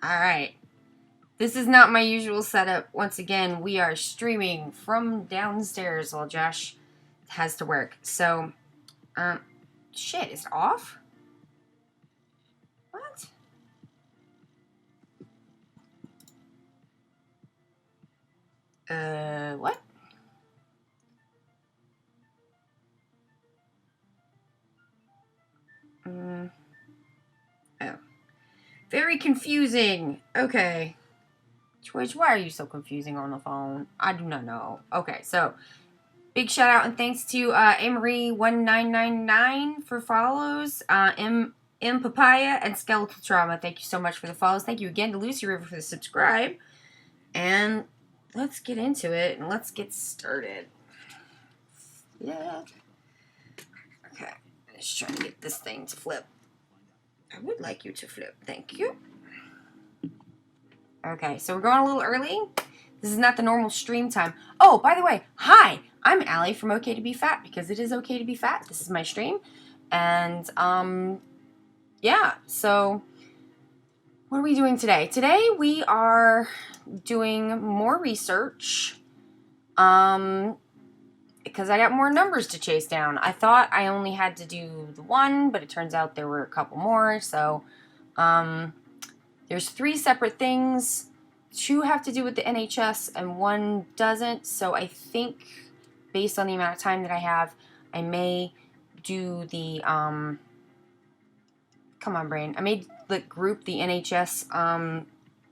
Alright. This is not my usual setup. Once again, we are streaming from downstairs while Josh has to work. So, shit, is it off? What? What? Oh. Very confusing. Okay. Twitch, why are you so confusing on the phone? I do not know. Okay, so big shout out and thanks to Amory1999 for follows. M Papaya and Skeletal Trauma. Thank you so much for the follows. Thank you again to Lucy River for the subscribe. And let's get into it and let's get started. Yeah. Okay. Just trying to get this thing to flip. I would like you to flip. Thank you. Okay, so we're going a little early. This is not the normal stream time. Oh, by the way, hi! I'm Allie from Ok2BeFat because it is okay to be fat. This is my stream. And, yeah, so what are we doing today? Today we are doing more research, because I got more numbers to chase down. I thought I only had to do the one, but it turns out there were a couple more, so, there's 3 separate things. 2 have to do with the NHS and 1 doesn't. So I think based on the amount of time that I have, I may do the, come on brain. I may group the NHS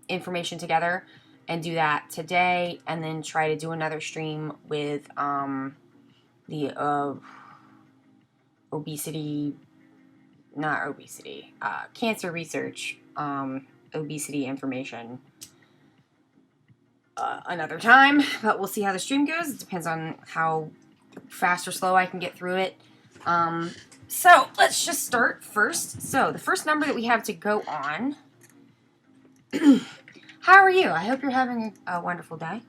information together and do that today and then try to do another stream with the cancer research, obesity information another time, but we'll see how the stream goes. It depends on how fast or slow I can get through it. So let's just start first. So the first number that we have to go on. How are you? I hope you're having a wonderful day.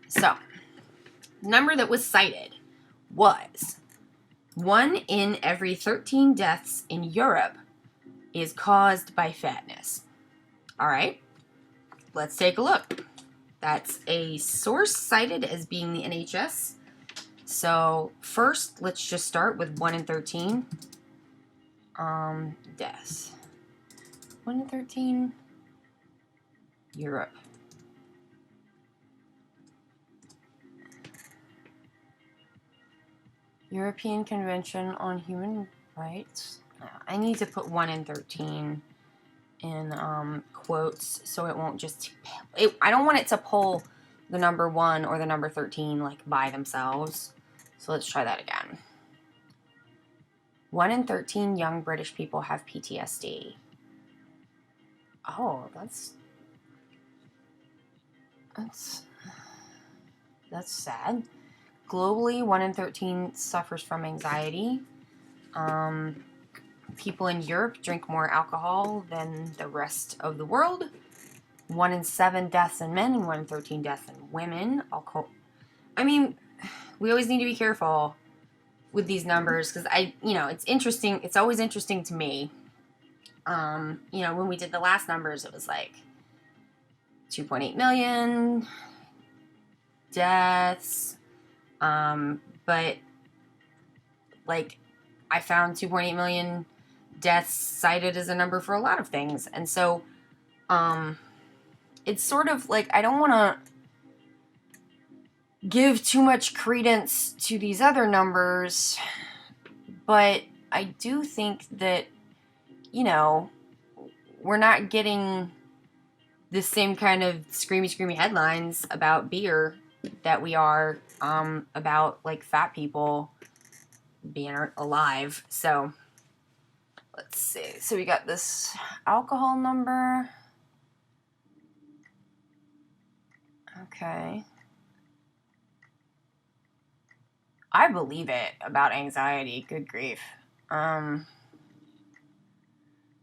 So the number that was cited was 1 in every 13 deaths in Europe is caused by fatness. All right, let's take a look. That's a source cited as being the NHS. So first, let's just start with 1 in 13 deaths. 1 in 13, Europe. European Convention on Human Rights. I need to put 1 in 13 in quotes so it won't just... I don't want it to pull the number 1 or the number 13 like by themselves. So let's try that again. 1 in 13 young British people have PTSD. Oh, that's sad. Globally, 1 in 13 suffers from anxiety. People in Europe drink more alcohol than the rest of the world. 1 in 7 deaths in men and 1 in 13 deaths in women. I mean, we always need to be careful with these numbers because it's interesting. It's always interesting to me. When we did the last numbers, it was like 2.8 million deaths. But like I found 2.8 million deaths cited as a number for a lot of things. And so, it's sort of like, I don't want to give too much credence to these other numbers, but I do think that, we're not getting the same kind of screamy headlines about beer that we are, about like fat people being alive. So let's see. So we got this alcohol number. Okay. I believe it about anxiety. Good grief.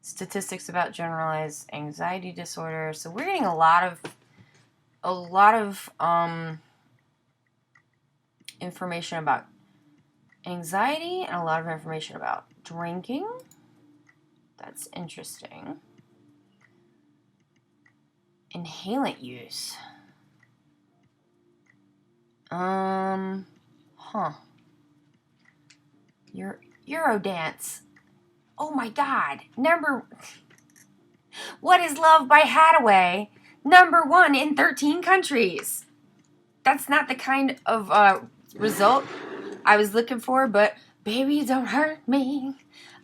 Statistics about generalized anxiety disorder. So we're getting a lot of information about anxiety and a lot of information about drinking. That's interesting. Inhalant use. Eurodance. Oh my God. What is Love by Hathaway? #1 in 13 countries. That's not the kind of result I was looking for, but baby, don't hurt me.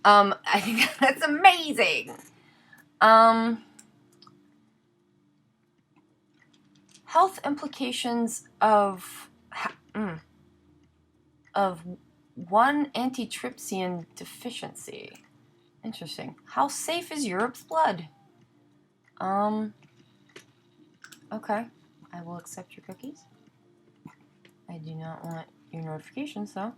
I think that's amazing. Health implications of 1 antitrypsin deficiency. Interesting. How safe is Europe's blood? Okay. I will accept your cookies. I do not want your notifications, though.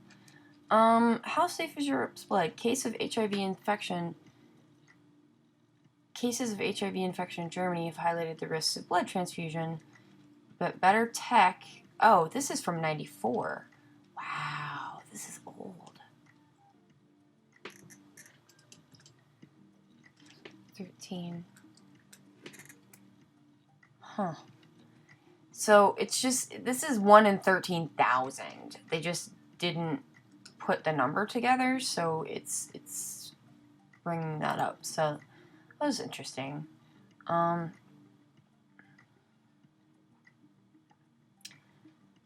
How safe is Europe's blood? Cases of HIV infection in Germany have highlighted the risks of blood transfusion, but better tech. Oh, this is from 94. Wow, this is old. 13. Huh. So it's just, this is 1 in 13,000. They just didn't put the number together, so it's bringing that up. So that was interesting.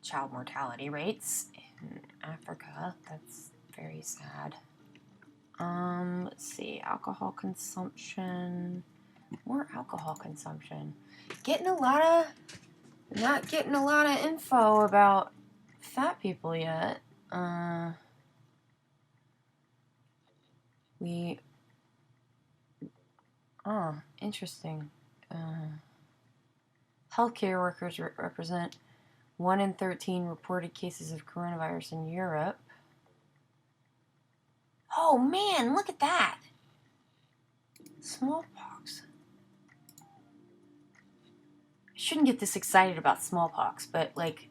Child mortality rates in Africa. That's very sad. Let's see. Alcohol consumption. More alcohol consumption. Not getting a lot of info about fat people yet. Interesting. Healthcare workers represent 1 in 13 reported cases of coronavirus in Europe. Oh man, look at that! Smallpox. I shouldn't get this excited about smallpox, but like,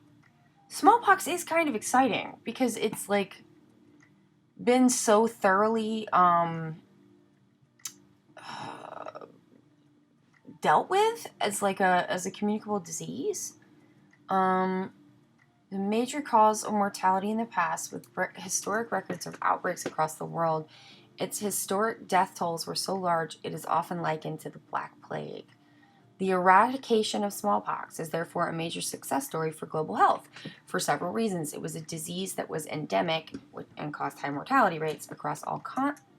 smallpox is kind of exciting because it's like been so thoroughly dealt with as like a communicable disease. The major cause of mortality in the past, with historic records of outbreaks across the world, its historic death tolls were so large it is often likened to the Black Plague. The eradication of smallpox is therefore a major success story for global health for several reasons. It was a disease that was endemic and caused high mortality rates across all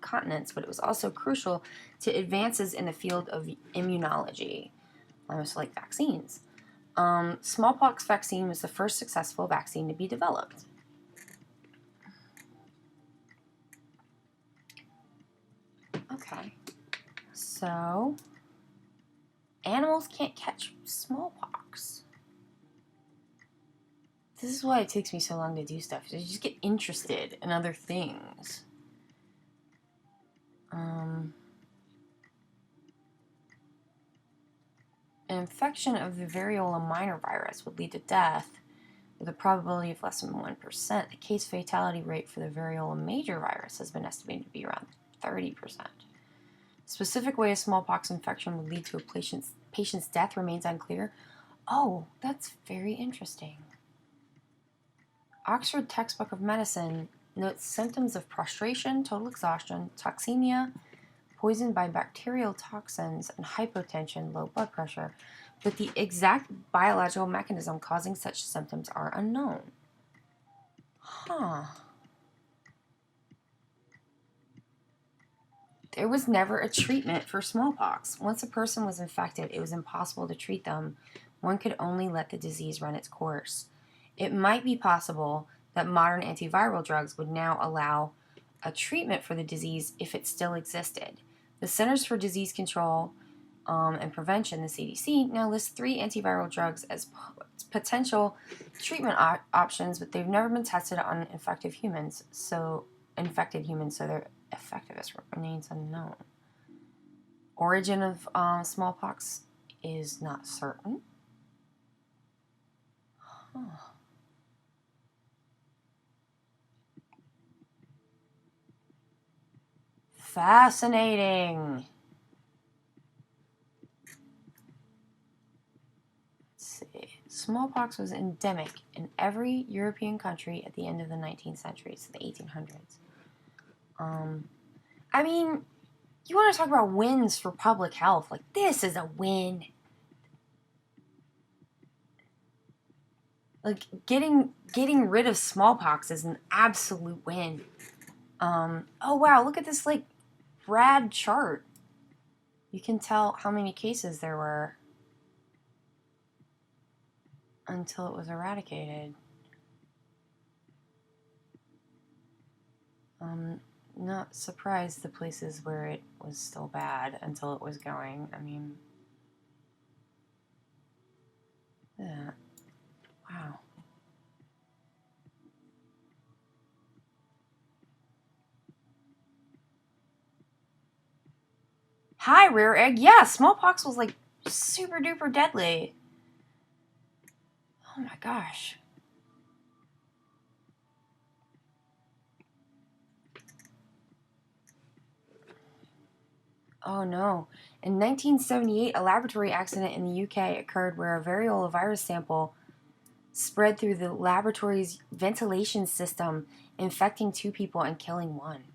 continents, but it was also crucial to advances in the field of immunology, almost like vaccines. Smallpox vaccine was the first successful vaccine to be developed. Okay, so animals can't catch smallpox. This is why it takes me so long to do stuff. I just get interested in other things. An infection of the variola minor virus would lead to death with a probability of less than 1%. The case fatality rate for the variola major virus has been estimated to be around 30%. Specific way a smallpox infection would lead to a patient's death remains unclear. Oh, that's very interesting. Oxford Textbook of Medicine notes symptoms of prostration, total exhaustion, toxemia, poisoned by bacterial toxins, and hypotension, low blood pressure, but the exact biological mechanism causing such symptoms are unknown. There was never a treatment for smallpox. Once a person was infected, it was impossible to treat them. One could only let the disease run its course. It might be possible that modern antiviral drugs would now allow a treatment for the disease if it still existed. The Centers for Disease Control and Prevention, the CDC, now lists 3 antiviral drugs as potential treatment options, but they've never been tested on infected humans, so their effectiveness remains unknown. Origin of smallpox is not certain. Fascinating. Smallpox was endemic in every European country at the end of the 19th century, so the 1800s. I mean, you want to talk about wins for public health. Like, this is a win. Like, getting rid of smallpox is an absolute win. Oh, wow, look at this, like, rad chart. You can tell how many cases there were until it was eradicated. Not surprised the places where it was still bad until it was going. I mean, yeah. Wow. Hi, rare egg. Yeah, smallpox was like super duper deadly. Oh my gosh. Oh no. In 1978, a laboratory accident in the UK occurred where a variola virus sample spread through the laboratory's ventilation system, infecting 2 people and killing 1.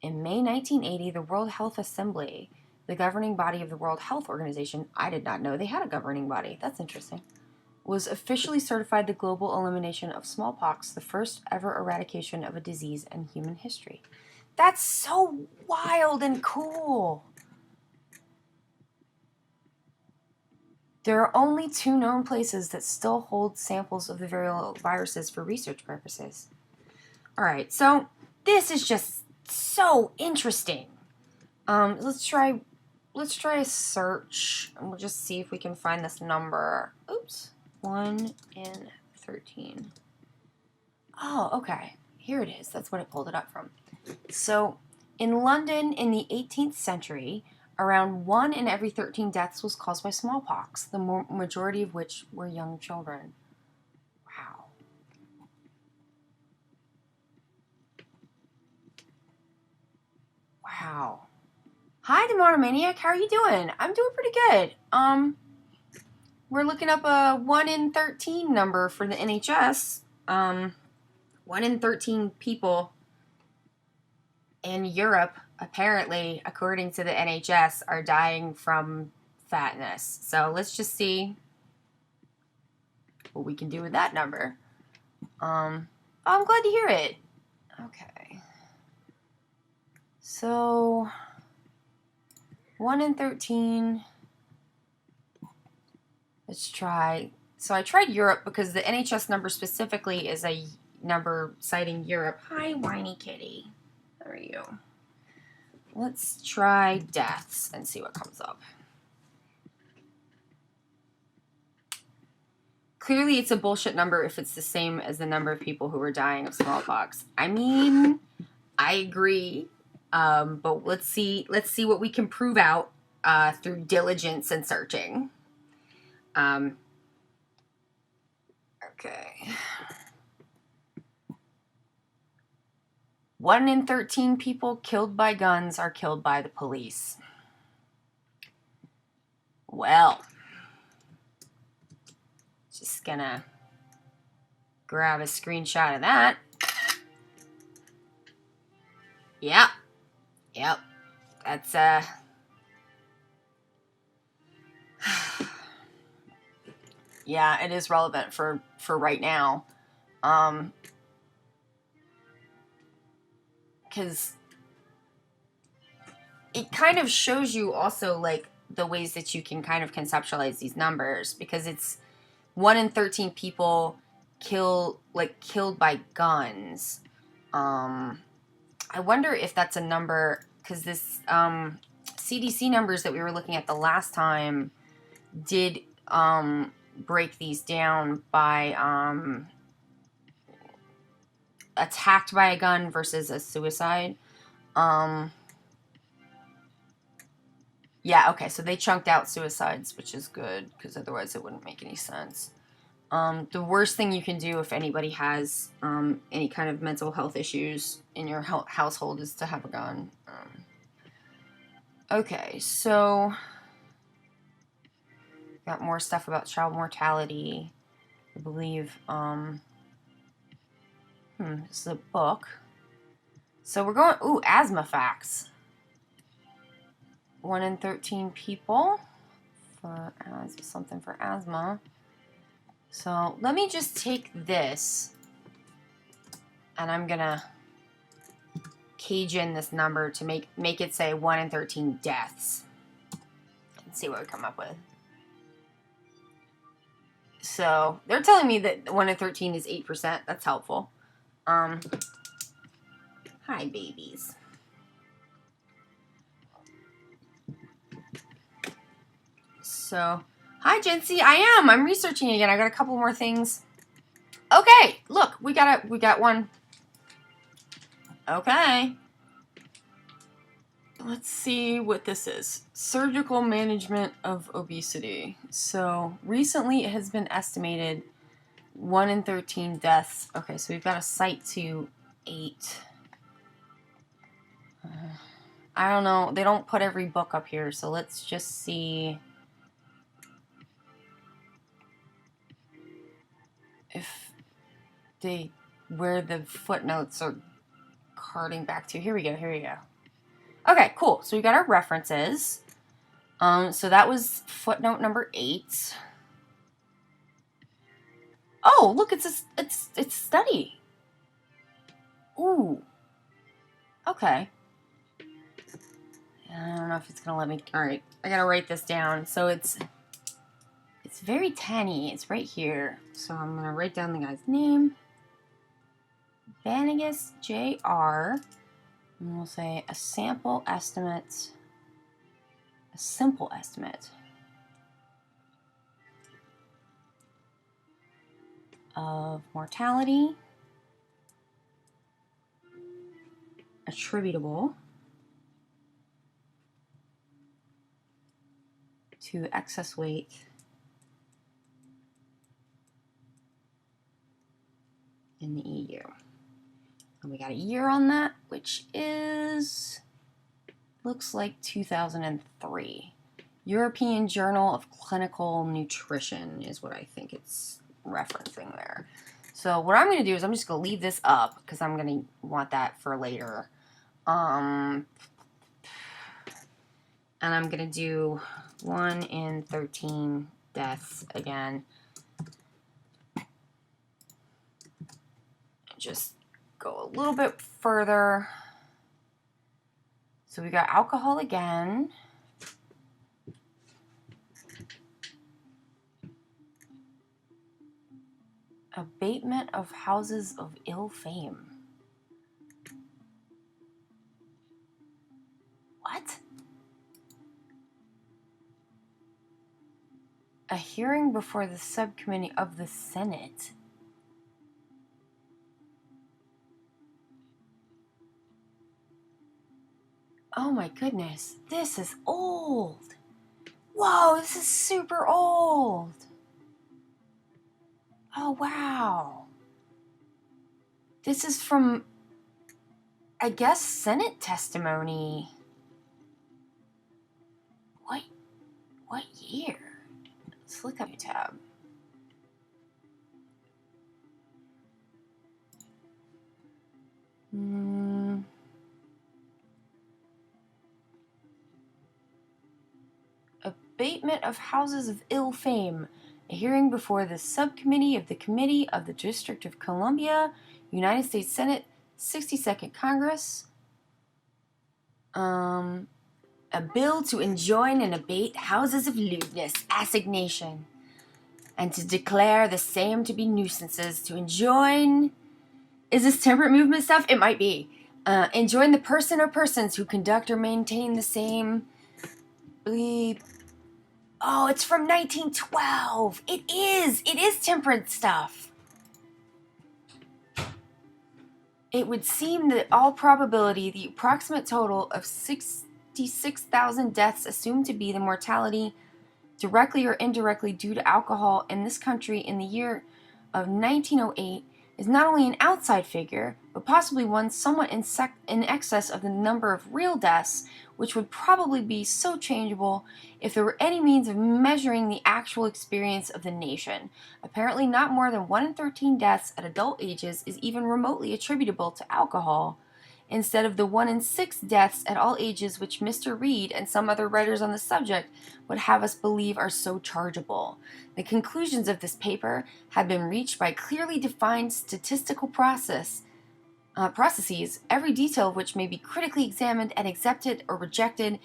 In May 1980, the World Health Assembly, the governing body of the World Health Organization — I did not know they had a governing body, that's interesting — was officially certified the global elimination of smallpox, the first ever eradication of a disease in human history. That's so wild and cool. There are only 2 known places that still hold samples of the variole viruses for research purposes. All right, so this is just so interesting. Let's try a search, and we'll just see if we can find this number. Oops, 1 in 13. Oh, okay. Here it is. That's what it pulled it up from. So, in London in the 18th century, around 1 in every 13 deaths was caused by smallpox, the majority of which were young children. Wow. Wow. Hi, the Monomaniac. How are you doing? I'm doing pretty good. We're looking up a 1 in 13 number for the NHS. 1 in 13 people in Europe, apparently, according to the NHS, are dying from fatness. So let's just see what we can do with that number. I'm glad to hear it. Okay. So 1 in 13. Let's try. So I tried Europe because the NHS number specifically is a number citing Europe. Hi, whiny kitty. How are you? Let's try deaths and see what comes up. Clearly, it's a bullshit number if it's the same as the number of people who were dying of smallpox. I mean, I agree, but let's see what we can prove out through diligence and searching. Okay. 1 in 13 people killed by guns are killed by the police. Well, just gonna grab a screenshot of that. Yep. That's yeah, it is relevant for right now. Because it kind of shows you also like the ways that you can kind of conceptualize these numbers, because it's 1 in 13 people killed by guns. I wonder if that's a number, because this CDC numbers that we were looking at the last time did break these down by attacked by a gun versus a suicide. Yeah, okay, so they chunked out suicides, which is good, because otherwise it wouldn't make any sense. The worst thing you can do if anybody has any kind of mental health issues in your household is to have a gun. Okay, so Got more stuff about child mortality, I believe. This is a book. So we're going, asthma facts. 1 in 13 people for something for asthma. So let me just take this and I'm gonna cage in this number to make it say 1 in 13 deaths. Let's see what we come up with. So they're telling me that 1 in 13 is 8%. That's helpful. Hi, babies. So, hi, Jency. I'm researching again. I got a couple more things. Okay, look, we got one. Okay. Let's see what this is. Surgical management of obesity. So, recently it has been estimated 1 in 13 deaths. Okay, so we've got a cite to 8. I don't know. They don't put every book up here, so let's just see if where the footnotes are carting back to. Here we go. Okay, cool. So we got our references. So that was footnote number 8. Oh, look, it's study. Ooh. Okay. I don't know if it's gonna let me. All right, I gotta write this down. So it's very tiny. It's right here. So I'm gonna write down the guy's name. Vanagas Jr. And we'll say a simple estimate of mortality attributable to excess weight in the EU. And we got a year on that, which looks like 2003. European Journal of Clinical Nutrition is what I think it's referencing there. So what I'm going to do is I'm just going to leave this up because I'm going to want that for later. And I'm going to do 1 in 13 deaths again. Just go a little bit further. So we got alcohol again. Abatement of houses of ill fame. What? A hearing before the subcommittee of the Senate. Oh my goodness, this is old. Whoa, this is super old. Oh wow. This is from, I guess, Senate testimony. What year? Let's look up a tab. Abatement of houses of ill fame. A hearing before the subcommittee of the Committee of the District of Columbia, United States Senate, 62nd Congress. A bill to enjoin and abate houses of lewdness, assignation, and to declare the same to be nuisances. To enjoin... Is this temperate movement stuff? It might be. Enjoin the person or persons who conduct or maintain the same... Oh, it's from 1912. It is temperance stuff. It would seem that all probability, the approximate total of 66,000 deaths assumed to be the mortality directly or indirectly due to alcohol in this country in the year of 1908 is not only an outside figure, but possibly one somewhat in excess of the number of real deaths, which would probably be so changeable if there were any means of measuring the actual experience of the nation. Apparently, not more than 1 in 13 deaths at adult ages is even remotely attributable to alcohol, instead of the 1 in 6 deaths at all ages which Mr. Reed and some other writers on the subject would have us believe are so chargeable. The conclusions of this paper have been reached by clearly defined statistical processes, every detail of which may be critically examined and accepted or rejected,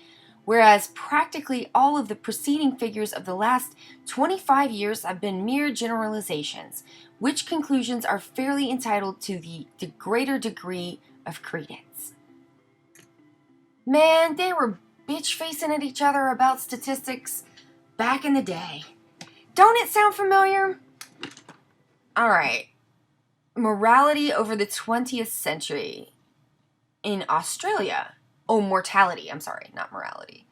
whereas practically all of the preceding figures of the last 25 years have been mere generalizations, which conclusions are fairly entitled to the greater degree of credence. Man, they were bitch-facing at each other about statistics back in the day. Don't it sound familiar? Alright. Morality over the 20th century in Australia. Oh, mortality. I'm sorry, not morality.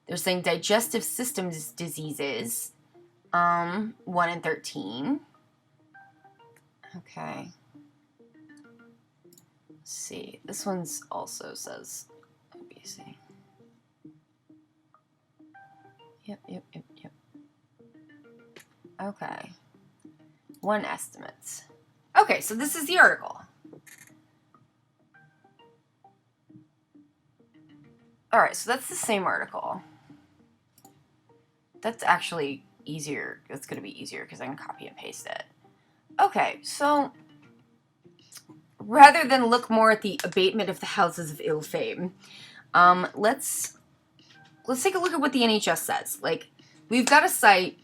They're saying digestive systems diseases. 1 in 13. Okay. Let's see. This one's also says obesity. Yep. Okay. 1 estimates. Okay, so this is the article. Alright, so that's the same article. That's actually easier. That's going to be easier because I can copy and paste it. Okay, so rather than look more at the abatement of the houses of ill fame, let's take a look at what the NHS says. Like, we've got a site,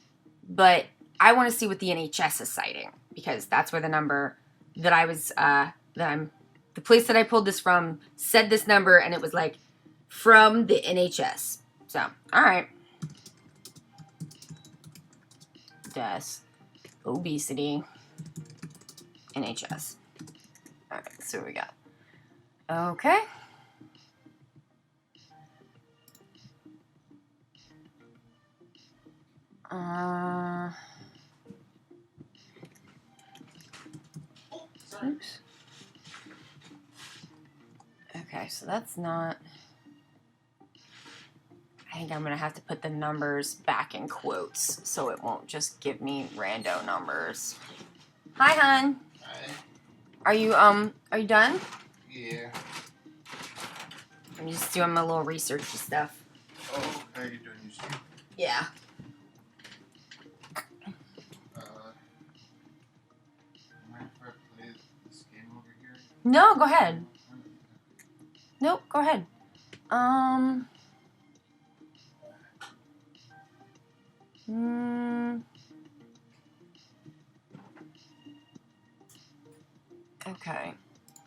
but I want to see what the NHS is citing, because that's where the number that I was, the place that I pulled this from said this number, and it was like, from the NHS. So, alright. Deaths, obesity, NHS. Alright, so what we got. Okay. Oops. Okay, so that's not... I think I'm going to have to put the numbers back in quotes so it won't just give me rando numbers. Hi, hon. Hi. Are you done? Yeah. I'm just doing my little researchy stuff. Oh, how are you doing your stream? Yeah. Mind if I play this game over here? No, go ahead. Nope, go ahead. Okay.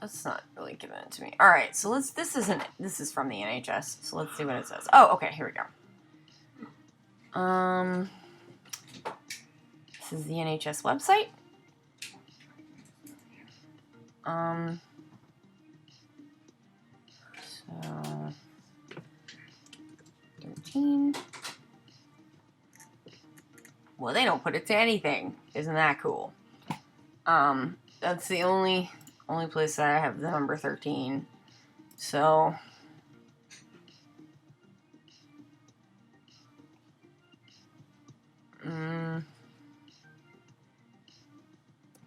That's not really giving it to me. Alright, so this is from the NHS, so let's see what it says. Oh, okay, here we go. This is the NHS website. So 13. Well, they don't put it to anything. Isn't that cool? That's the only place that I have the number 13. So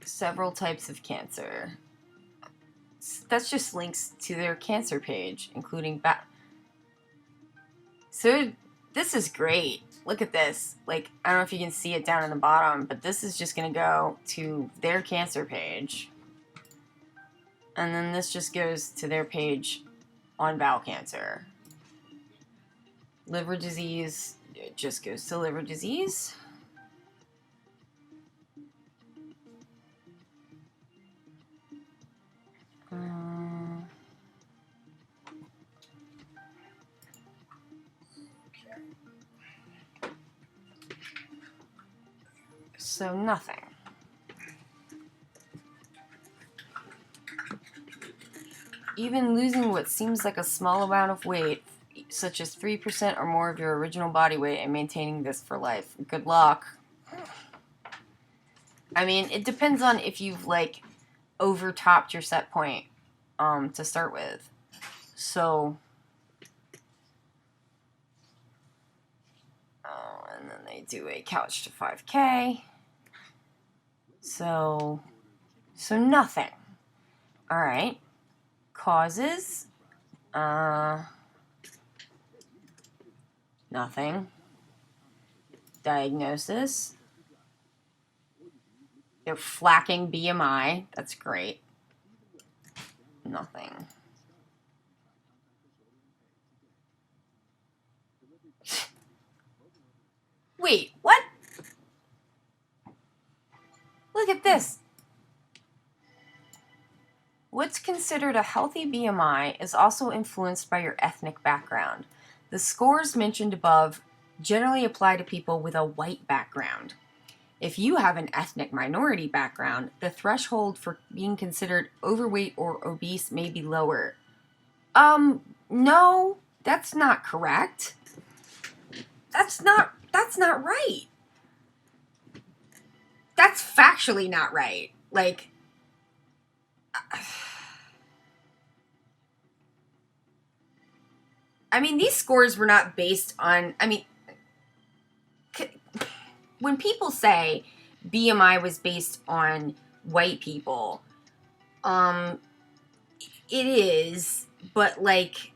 several types of cancer. That's just links to their cancer page, including So this is great. Look at this. Like, I don't know if you can see it down in the bottom, but this is just going to go to their cancer page. And then this just goes to their page on bowel cancer. Liver disease, it just goes to liver disease. So nothing. Even losing what seems like a small amount of weight, such as 3% or more of your original body weight, and maintaining this for life. Good luck. I mean, it depends on if you've, like, overtopped your set point to start with. So, and then they do a couch to 5K. So nothing. All right. Causes. Nothing. Diagnosis. They're flacking BMI. That's great. Nothing. Wait, what? Look at this. What's considered a healthy BMI is also influenced by your ethnic background. The scores mentioned above generally apply to people with a white background. If you have an ethnic minority background, the threshold for being considered overweight or obese may be lower. No, that's not correct. That's not right. That's factually not right. Like, I mean, these scores were not based on, I mean, when people say BMI was based on white people, it is, but like,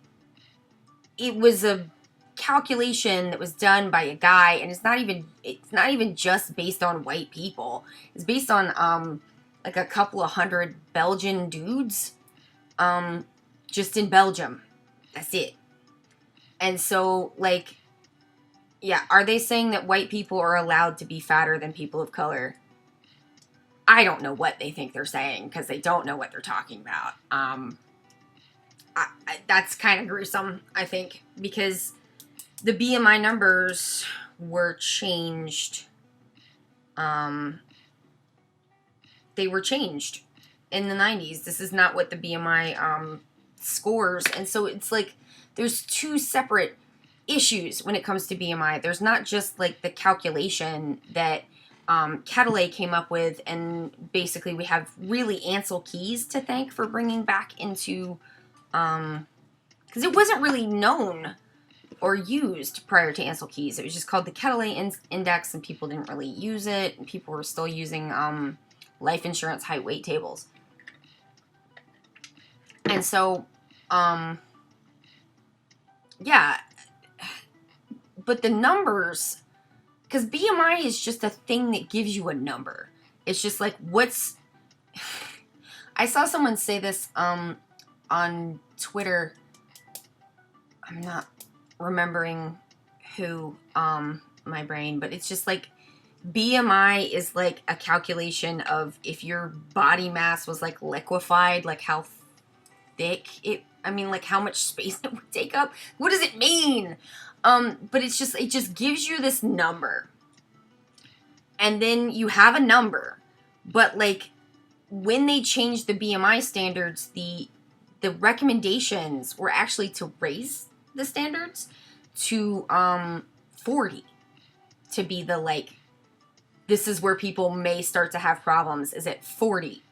it was a calculation that was done by a guy, and it's not even just based on white people. It's based on like a couple of hundred Belgian dudes, just in Belgium. That's it. And so, like, yeah, are they saying that white people are allowed to be fatter than people of color? I don't know what they think they're saying, because they don't know what they're talking about. That's kind of gruesome, I think, because the BMI numbers were changed. They were changed in the 90s. This is not what the BMI scores. And so it's like there's two separate issues when it comes to BMI. There's not just like the calculation that Catalay came up with, and basically we have really Ansel Keys to thank for bringing back into, because it wasn't really known or used prior to Ansel Keys. It was just called the Catalay Index, and people didn't really use it, and people were still using life insurance height weight tables. And so, yeah, but the numbers, because BMI is just a thing that gives you a number. It's just like, what's, I saw someone say this on Twitter. I'm not remembering who, my brain, but it's just like, BMI is like a calculation of if your body mass was like liquefied, like how thick it, I mean, like how much space it would take up. What does it mean? But it just gives you this number. And then you have a number. But like when they changed the BMI standards, the recommendations were actually to raise the standards to 40 to be the like, this is where people may start to have problems, is at 40,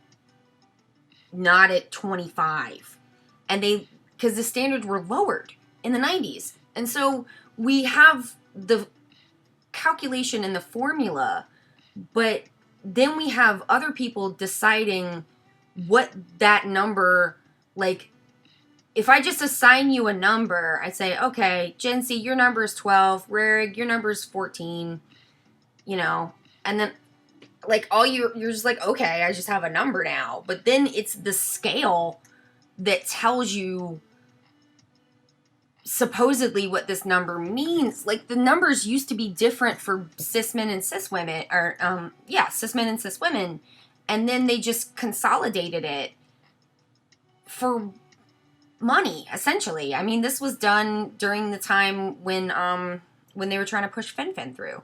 not at 25. And because the standards were lowered in the 90s. And so we have the calculation and the formula, but then we have other people deciding what that number, like, if I just assign you a number, I say, okay, Jency, your number is 12, Rarig, your number is 14, you know, and then like you're just like, okay, I just have a number now. But then it's the scale that tells you supposedly what this number means. Like the numbers used to be different for cis men and cis women, or cis men and cis women, and then they just consolidated it for money, essentially. I mean, this was done during the time when they were trying to push fen through.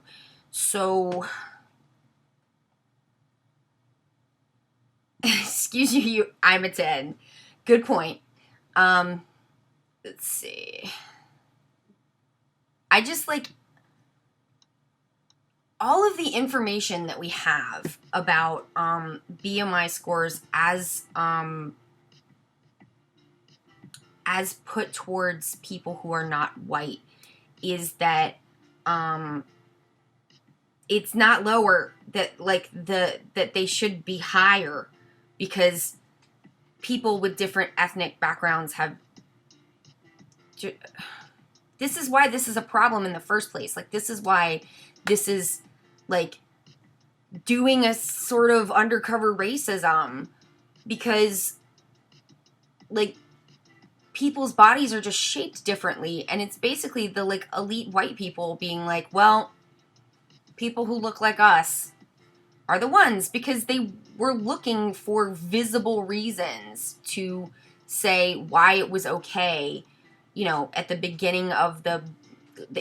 So excuse you, I'm a 10. Good point. Let's see. I just like, all of the information that we have about BMI scores as put towards people who are not white is that it's not lower, that like that they should be higher because people with different ethnic backgrounds have. This is why this is a problem in the first place. Like, this is why this is like doing a sort of undercover racism, because like people's bodies are just shaped differently, and it's basically the like elite white people being like, well, people who look like us are the ones, because they were looking for visible reasons to say why it was okay, you know, at the beginning of the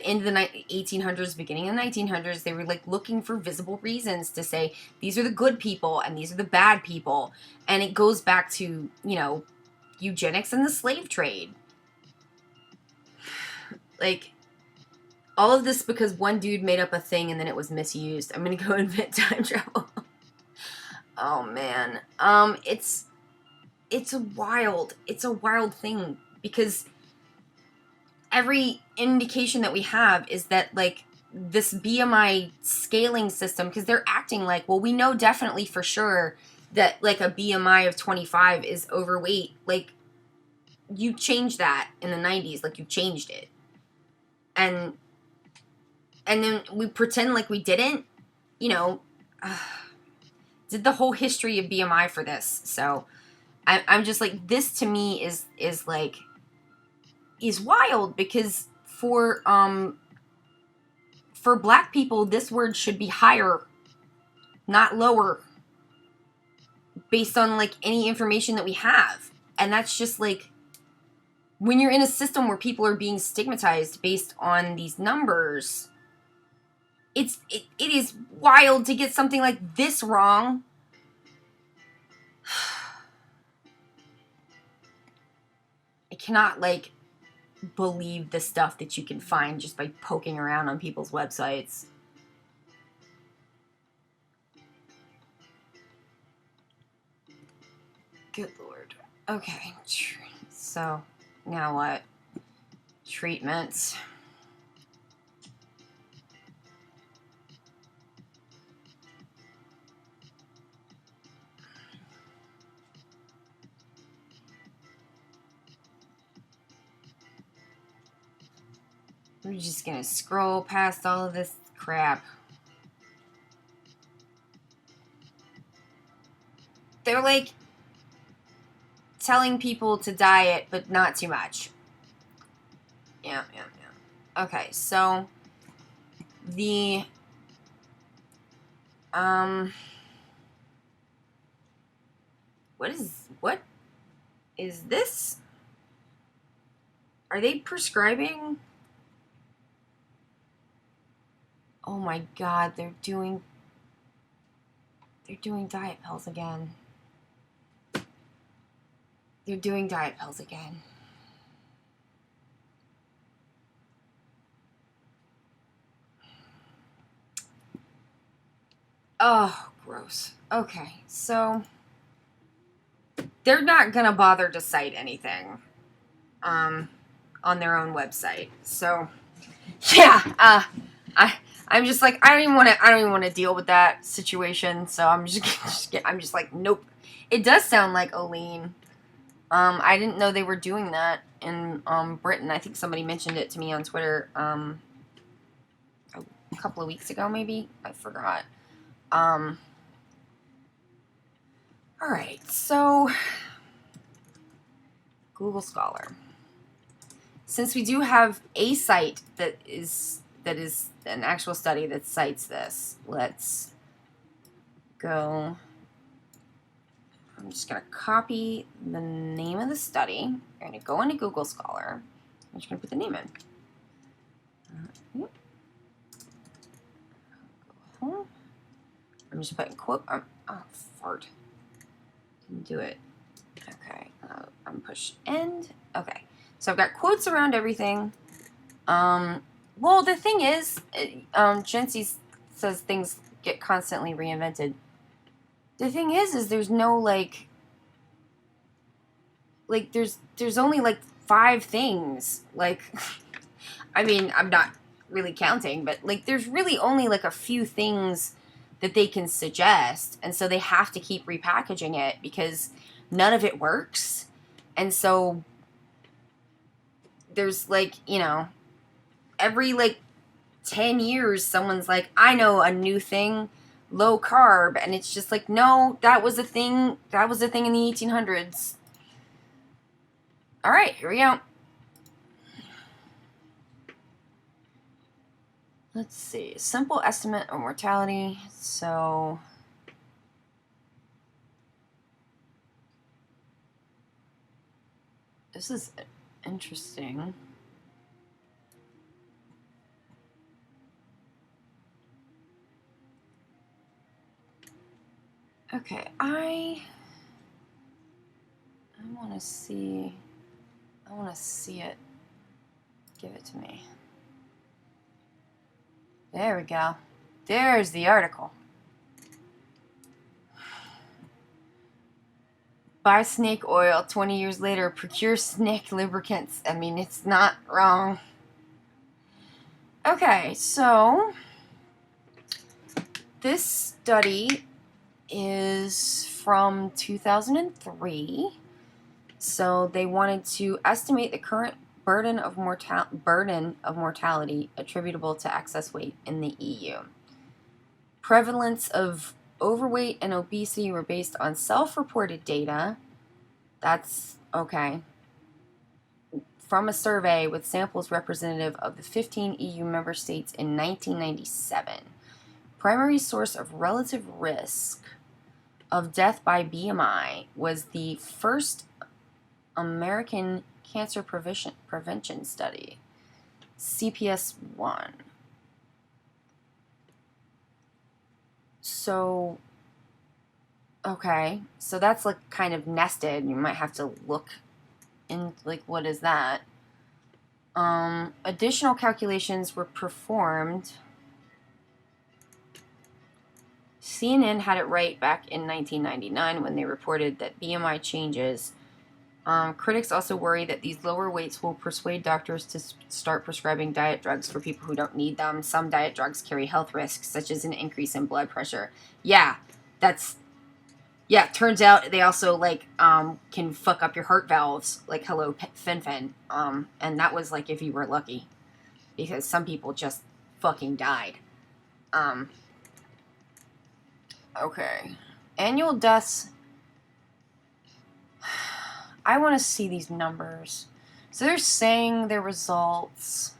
end of the 1800s, beginning of the 1900s, they were like looking for visible reasons to say these are the good people and these are the bad people. And it goes back to, you know, eugenics and the slave trade. Like, all of this because one dude made up a thing and then it was misused. I'm gonna go invent time travel. Oh man. It's a wild thing, because every indication that we have is that like this BMI scaling system, because they're acting like, well, we know definitely for sure that like a BMI of 25 is overweight. Like, you changed that in the 90s, like you changed it. And then we pretend like we didn't, you know, did the whole history of BMI for this. So I'm just like, this to me is wild, because for black people, this word should be higher, not lower, based on like any information that we have. And that's just like, when you're in a system where people are being stigmatized based on these numbers, it is wild to get something like this wrong. I cannot like believe the stuff that you can find just by poking around on people's websites. Good Lord. Okay, so now what? Treatments. We're just gonna scroll past all of this crap. They're like telling people to diet, but not too much. Yeah. Okay, so the what is this? Are they prescribing? Oh my god, they're doing diet pills again. They're doing diet pills again. Oh, gross. Okay, so they're not gonna bother to cite anything on their own website. So yeah, I'm just like, I don't even want to deal with that situation. So I'm just like, nope. It does sound like Olean. I didn't know they were doing that in Britain. I think somebody mentioned it to me on Twitter a couple of weeks ago, maybe. I forgot. All right, so Google Scholar. Since we do have a site that is an actual study that cites this, let's go. I'm just going to copy the name of the study. I'm going to go into Google Scholar. I'm just going to put the name in. I'm just putting quote. Oh, fart. Didn't do it. Okay. I'm push end. Okay. So I've got quotes around everything. Well, the thing is, Jency's says things get constantly reinvented. The thing is there's no there's only 5 things. I mean, I'm not really counting, but there's really only a few things that they can suggest, and so they have to keep repackaging it because none of it works. And so there's every 10 years someone's I know a new thing, low carb, and it's just no, that was a thing in the 1800s. All right, here we go. Let's see. Simple estimate of mortality. So this is interesting. Okay, I want to see it. Give it to me. There we go. There's the article. Buy snake oil. 20 years later, procure snake lubricants. I mean, it's not wrong. Okay, so this study is from 2003. So they wanted to estimate the current burden of mortality attributable to excess weight in the EU. Prevalence of overweight and obesity were based on self-reported data. That's okay. From a survey with samples representative of the 15 EU member states in 1997. Primary source of relative risk of death by BMI was the first American Cancer Prevention Study, CPS-1. So, okay, so that's kind of nested. You might have to look in, what is that? Additional calculations were performed. CNN had it right back in 1999 when they reported that BMI changes. Critics also worry that these lower weights will persuade doctors to start prescribing diet drugs for people who don't need them. Some diet drugs carry health risks, such as an increase in blood pressure. Yeah, turns out they also, can fuck up your heart valves, hello, Fen. And that was, if you were lucky. Because some people just fucking died. Okay. Annual deaths. I want to see these numbers. So they're saying their results.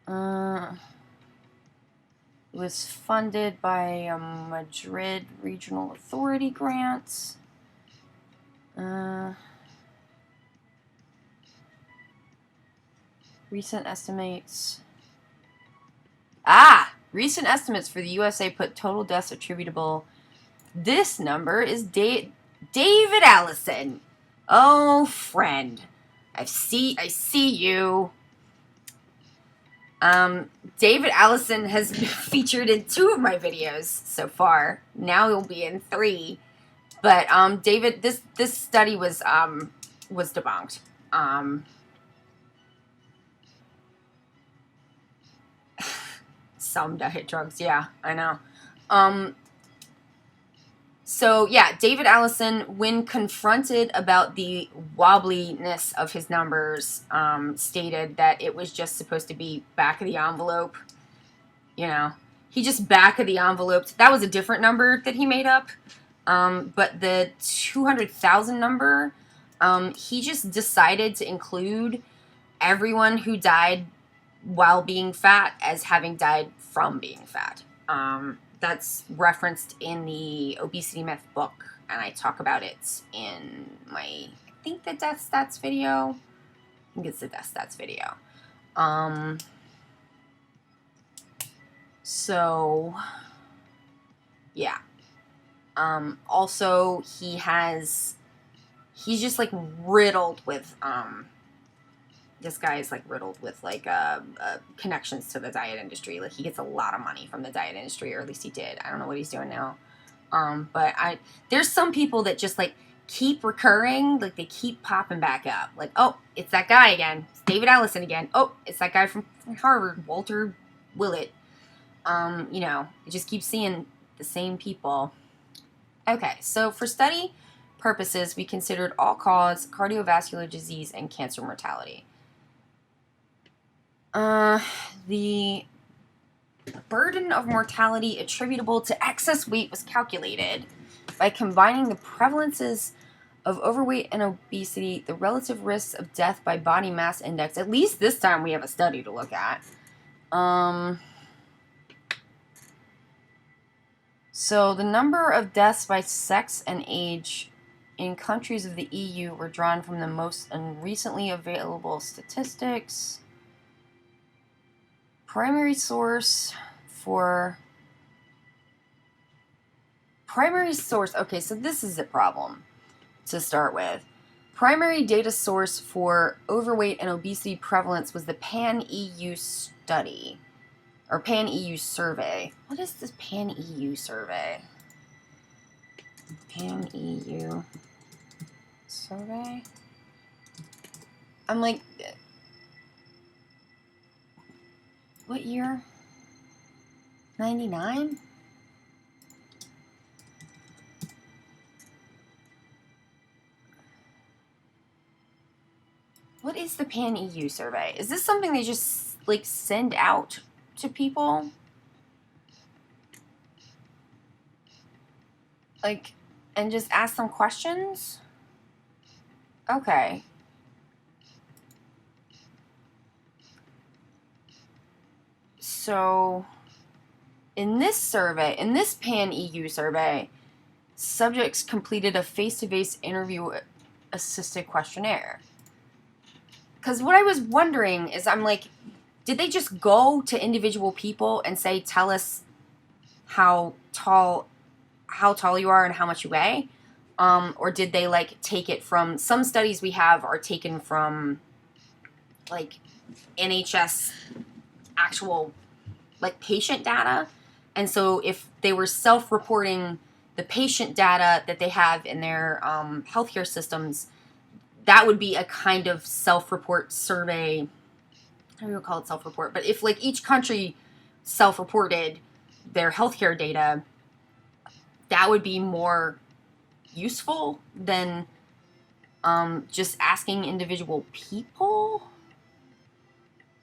It was funded by Madrid Regional Authority grants. Recent estimates. Recent estimates for the USA put total deaths attributable. This number is David Allison. Oh, friend. I see you. David Allison has been featured in 2 of my videos so far. Now he'll be in 3. But David, this study was debunked. Some diet drugs, yeah, I know. So, yeah, David Allison, when confronted about the wobbliness of his numbers, stated that it was just supposed to be back of the envelope. You know, he just back of the envelope. That was a different number that he made up. But the 200,000 number, he just decided to include everyone who died while being fat as having died from being fat. That's referenced in the Obesity Myth book, and I talk about it in my, I think the Death Stats video. I think it's the Death Stats video. So, yeah. Also, he's just riddled with this guy is like riddled with like connections to the diet industry. Like he gets a lot of money from the diet industry, or at least he did. I don't know what he's doing now. But there's some people that just like keep recurring, like they keep popping back up. Like, oh, it's that guy again. It's David Allison again. Oh, it's that guy from Harvard, Walter Willett. You know, you just keep seeing the same people. Okay, so for study purposes, we considered all-cause cardiovascular disease and cancer mortality. The burden of mortality attributable to excess weight was calculated by combining the prevalences of overweight and obesity, the relative risks of death by body mass index. At least this time we have a study to look at. So the number of deaths by sex and age in countries of the EU were drawn from the most recently available statistics. Primary source. Okay, so this is a problem to start with. Primary data source for overweight and obesity prevalence was the Pan-EU study, or Pan-EU survey. What is this Pan-EU survey? Pan-EU survey? I'm like, what year? 99? What is the Pan-EU survey? Is this something they just, like, send out to people? Like, and just ask them questions? Okay. So, in this survey, in this Pan-EU survey, subjects completed a face-to-face interview assisted questionnaire. Because what I was wondering is, I'm like, did they just go to individual people and say, tell us how tall you are and how much you weigh? Or did they, like, take it from, some studies we have are taken from, like, NHS actual, like, patient data. And so if they were self-reporting the patient data that they have in their healthcare systems, that would be a kind of self-report survey. I don't even call it self-report, but if like each country self-reported their healthcare data, that would be more useful than just asking individual people.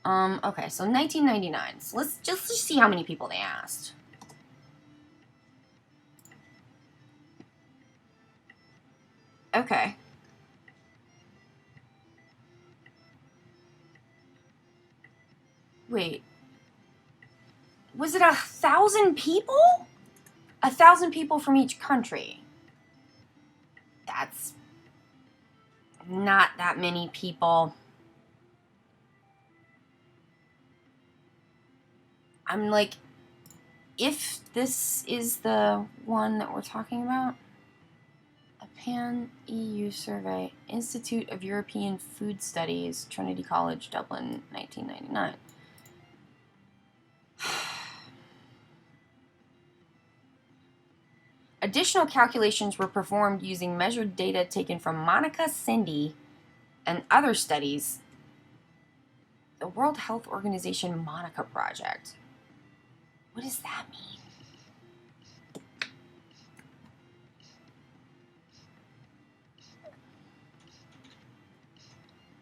Okay, so 1999. So let's just see how many people they asked. Okay. Wait. Was it 1,000 people? 1,000 people from each country. That's not that many people. I'm like, if this is the one that we're talking about, a Pan-EU survey, Institute of European Food Studies, Trinity College, Dublin, 1999. Additional calculations were performed using measured data taken from Monica Cindy and other studies. The World Health Organization Monica Project. What does that mean?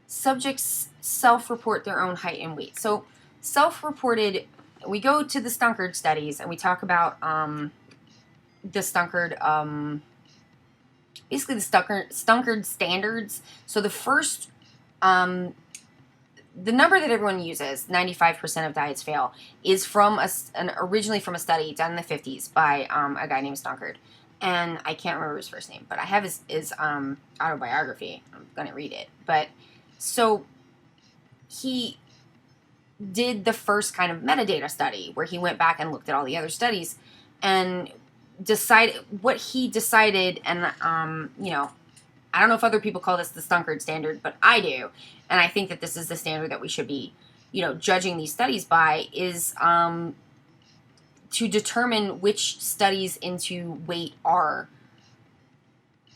Subjects self-report their own height and weight. So self-reported, we go to the Stunkard studies and we talk about the Stunkard, basically the Stunkard standards. So the first, the number that everyone uses, 95% of diets fail, is from originally from a study done in the 50s by a guy named Stunkard. And I can't remember his first name, but I have his autobiography. I'm going to read it. But so he did the first kind of metadata study where he went back and looked at all the other studies and decided what he decided, and I don't know if other people call this the Stunkard standard, but I do. And I think that this is the standard that we should be, judging these studies by, is to determine which studies into weight are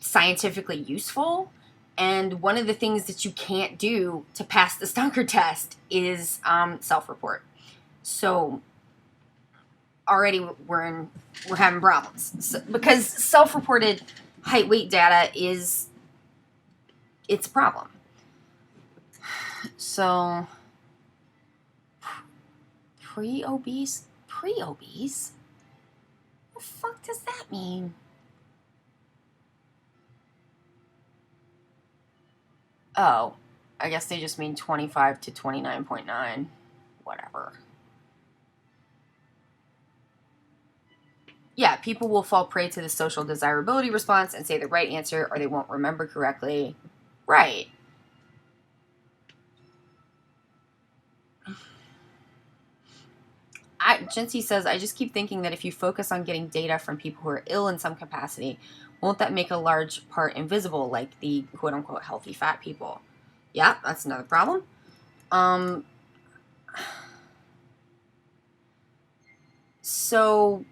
scientifically useful. And one of the things that you can't do to pass the Stunkard test is self-report. So already we're having problems, because self-reported height weight data it's a problem. So pre-obese? Pre-obese? What the fuck does that mean? Oh, I guess they just mean 25 to 29.9. Whatever. Yeah, people will fall prey to the social desirability response and say the right answer, or they won't remember correctly. Right. Jency says, I just keep thinking that if you focus on getting data from people who are ill in some capacity, won't that make a large part invisible, like the quote-unquote healthy fat people? Yeah, that's another problem. So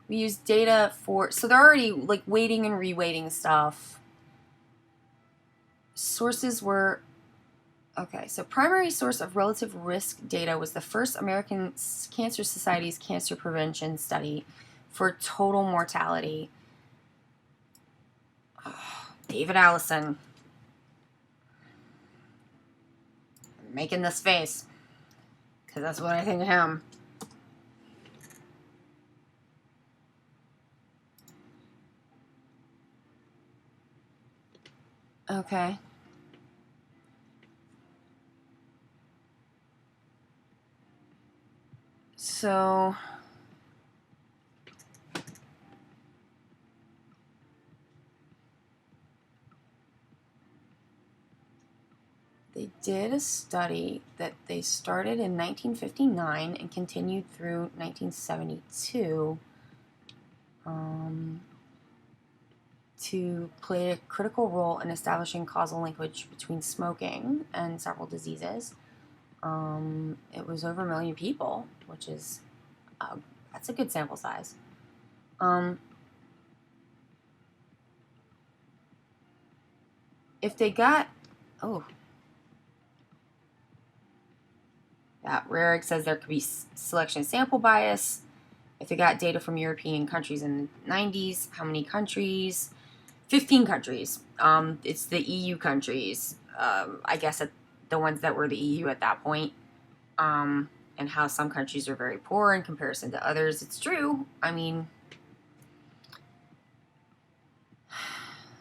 we use data for, so they're already like weighting and reweighting stuff. Sources were, okay, so primary source of relative risk data was the first American Cancer Society's cancer prevention study for total mortality. Oh, David Allison. I'm making this face because that's what I think of him. Okay. So they did a study that they started in 1959 and continued through 1972 to play a critical role in establishing causal linkage between smoking and several diseases. It was over 1 million people, which is, that's a good sample size. If they got, Rarick says there could be selection sample bias. If they got data from European countries in the 90s, how many countries? 15 countries. It's the EU countries. I guess the ones that were the EU at that point. And how some countries are very poor in comparison to others. It's true. I mean,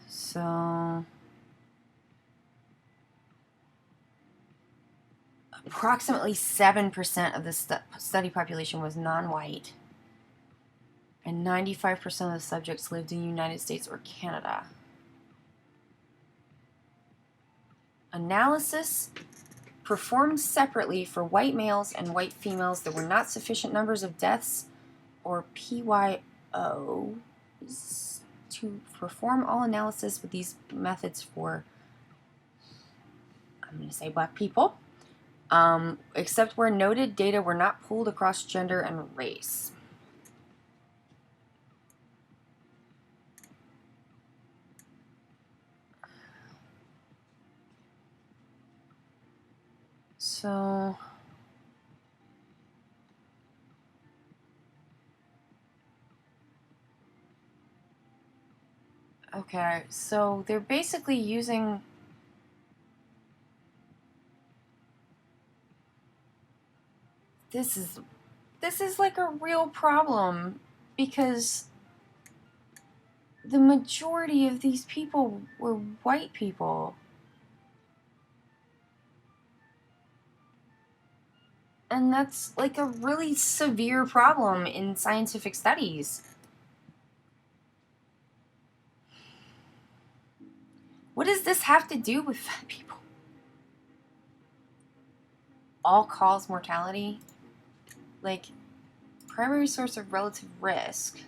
so approximately 7% of the study population was non-white, and 95% of the subjects lived in the United States or Canada. Analysis performed separately for white males and white females. There were not sufficient numbers of deaths or PYOs to perform all analysis with these methods for, I'm going to say, black people, except where noted data were not pooled across gender and race. So okay, so they're basically using this is like a real problem, because the majority of these people were white people. And that's like a really severe problem in scientific studies. What does this have to do with fat people? All-cause mortality? Like, Primary source of relative risk.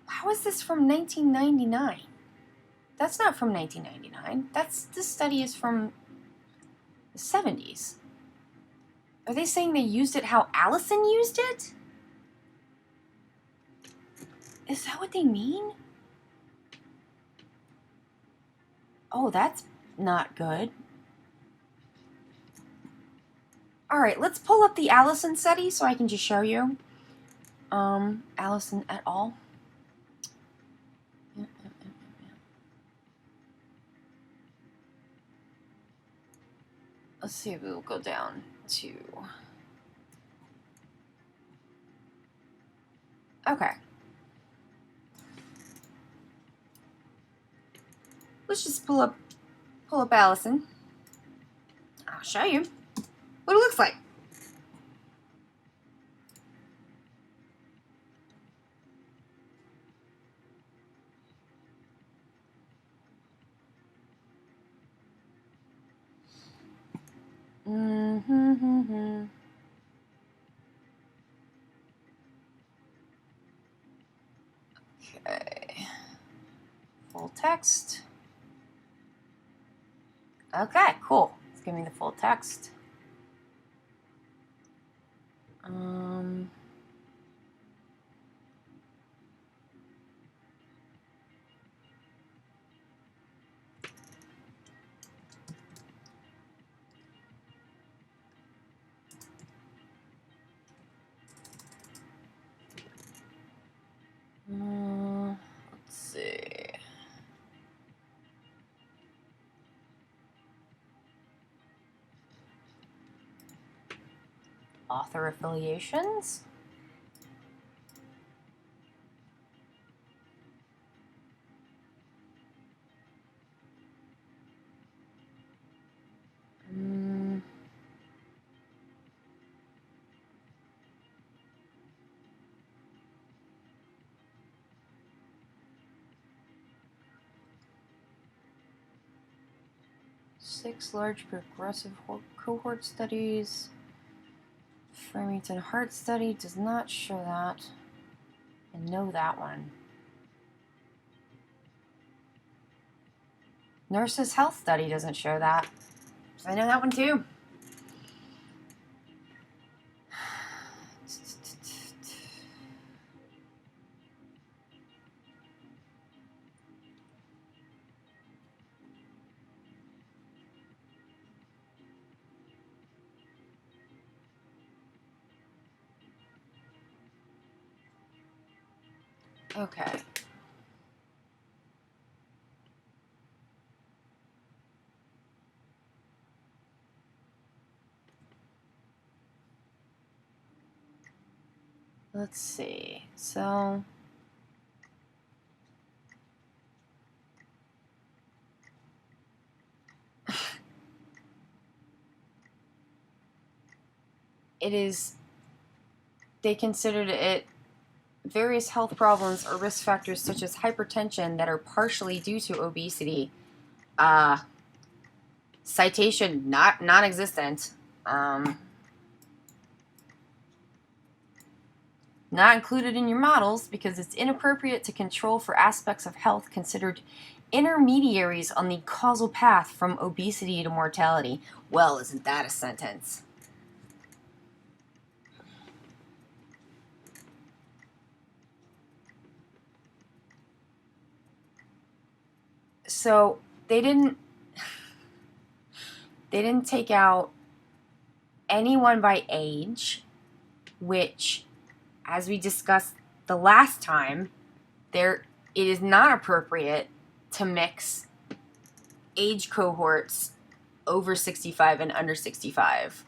How is this from 1999? That's not from 1999. This study is from the 70s. Are they saying they used it how Allison used it? Is that what they mean? Oh, that's not good. All right, let's pull up the Allison study so I can just show you. Allison et al. Let's see if we'll go down to... Okay. Let's just pull up Allison. I'll show you what it looks like. Okay. Full text. Okay, cool. Let's give me the full text. 'Author affiliations'. Six large progressive cohort studies. Framingham Heart Study does not show that. I know that one. Nurses Health Study doesn't show that. So I know that one too. Okay. Let's see. So it is, they considered it various health problems or risk factors such as hypertension that are partially due to obesity. Citation non-existent. Not included in your models because it's inappropriate to control for aspects of health considered intermediaries on the causal path from obesity to mortality. Well, isn't that a sentence? So they didn't take out anyone by age, which, as we discussed the last time, it is not appropriate to mix age cohorts over 65 and under 65.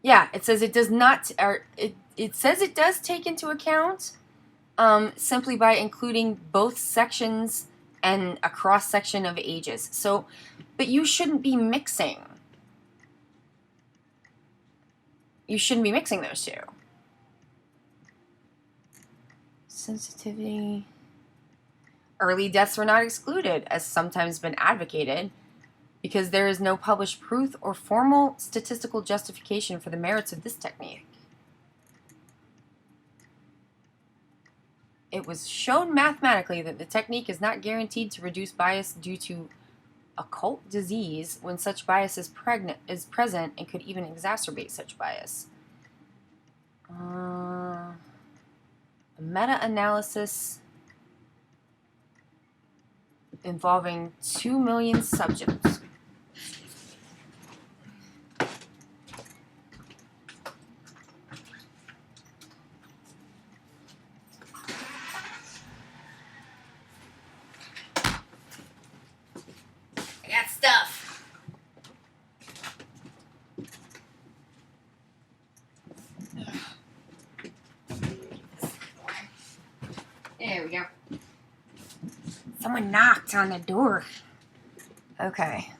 Yeah, it says it does not, or it says it does take into account simply by including both sections and a cross section of ages. So, but you shouldn't be mixing. You shouldn't be mixing those two. sensitivity. Early deaths were not excluded, as sometimes been advocated, because there is no published proof or formal statistical justification for the merits of this technique. It was shown mathematically that the technique is not guaranteed to reduce bias due to occult disease when such bias is present and could even exacerbate such bias. A meta-analysis involving 2 million subjects. I got stuff. There we go. Someone knocked on the door. Okay.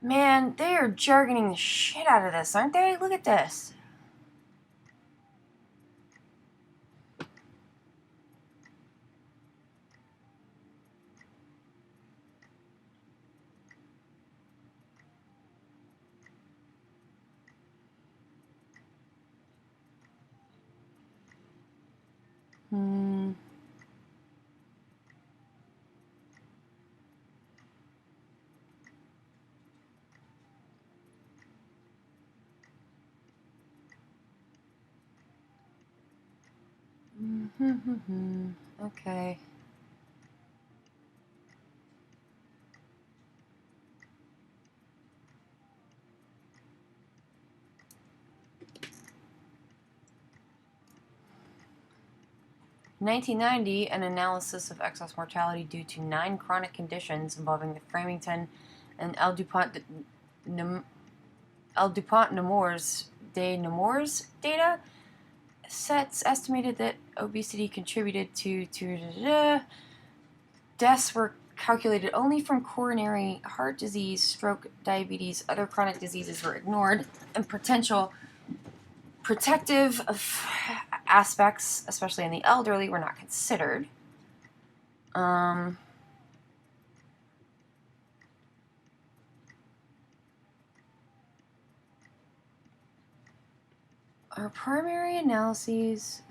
Man, they are jargoning the shit out of this, aren't they? Look at this. Okay. In 1990, an analysis of excess mortality due to 9 chronic conditions involving the Framingham and L. DuPont Nemours data sets estimated that obesity contributed to deaths were calculated only from coronary heart disease, stroke, diabetes. Other chronic diseases were ignored, and potential protective aspects, especially in the elderly, were not considered. Our primary analyses.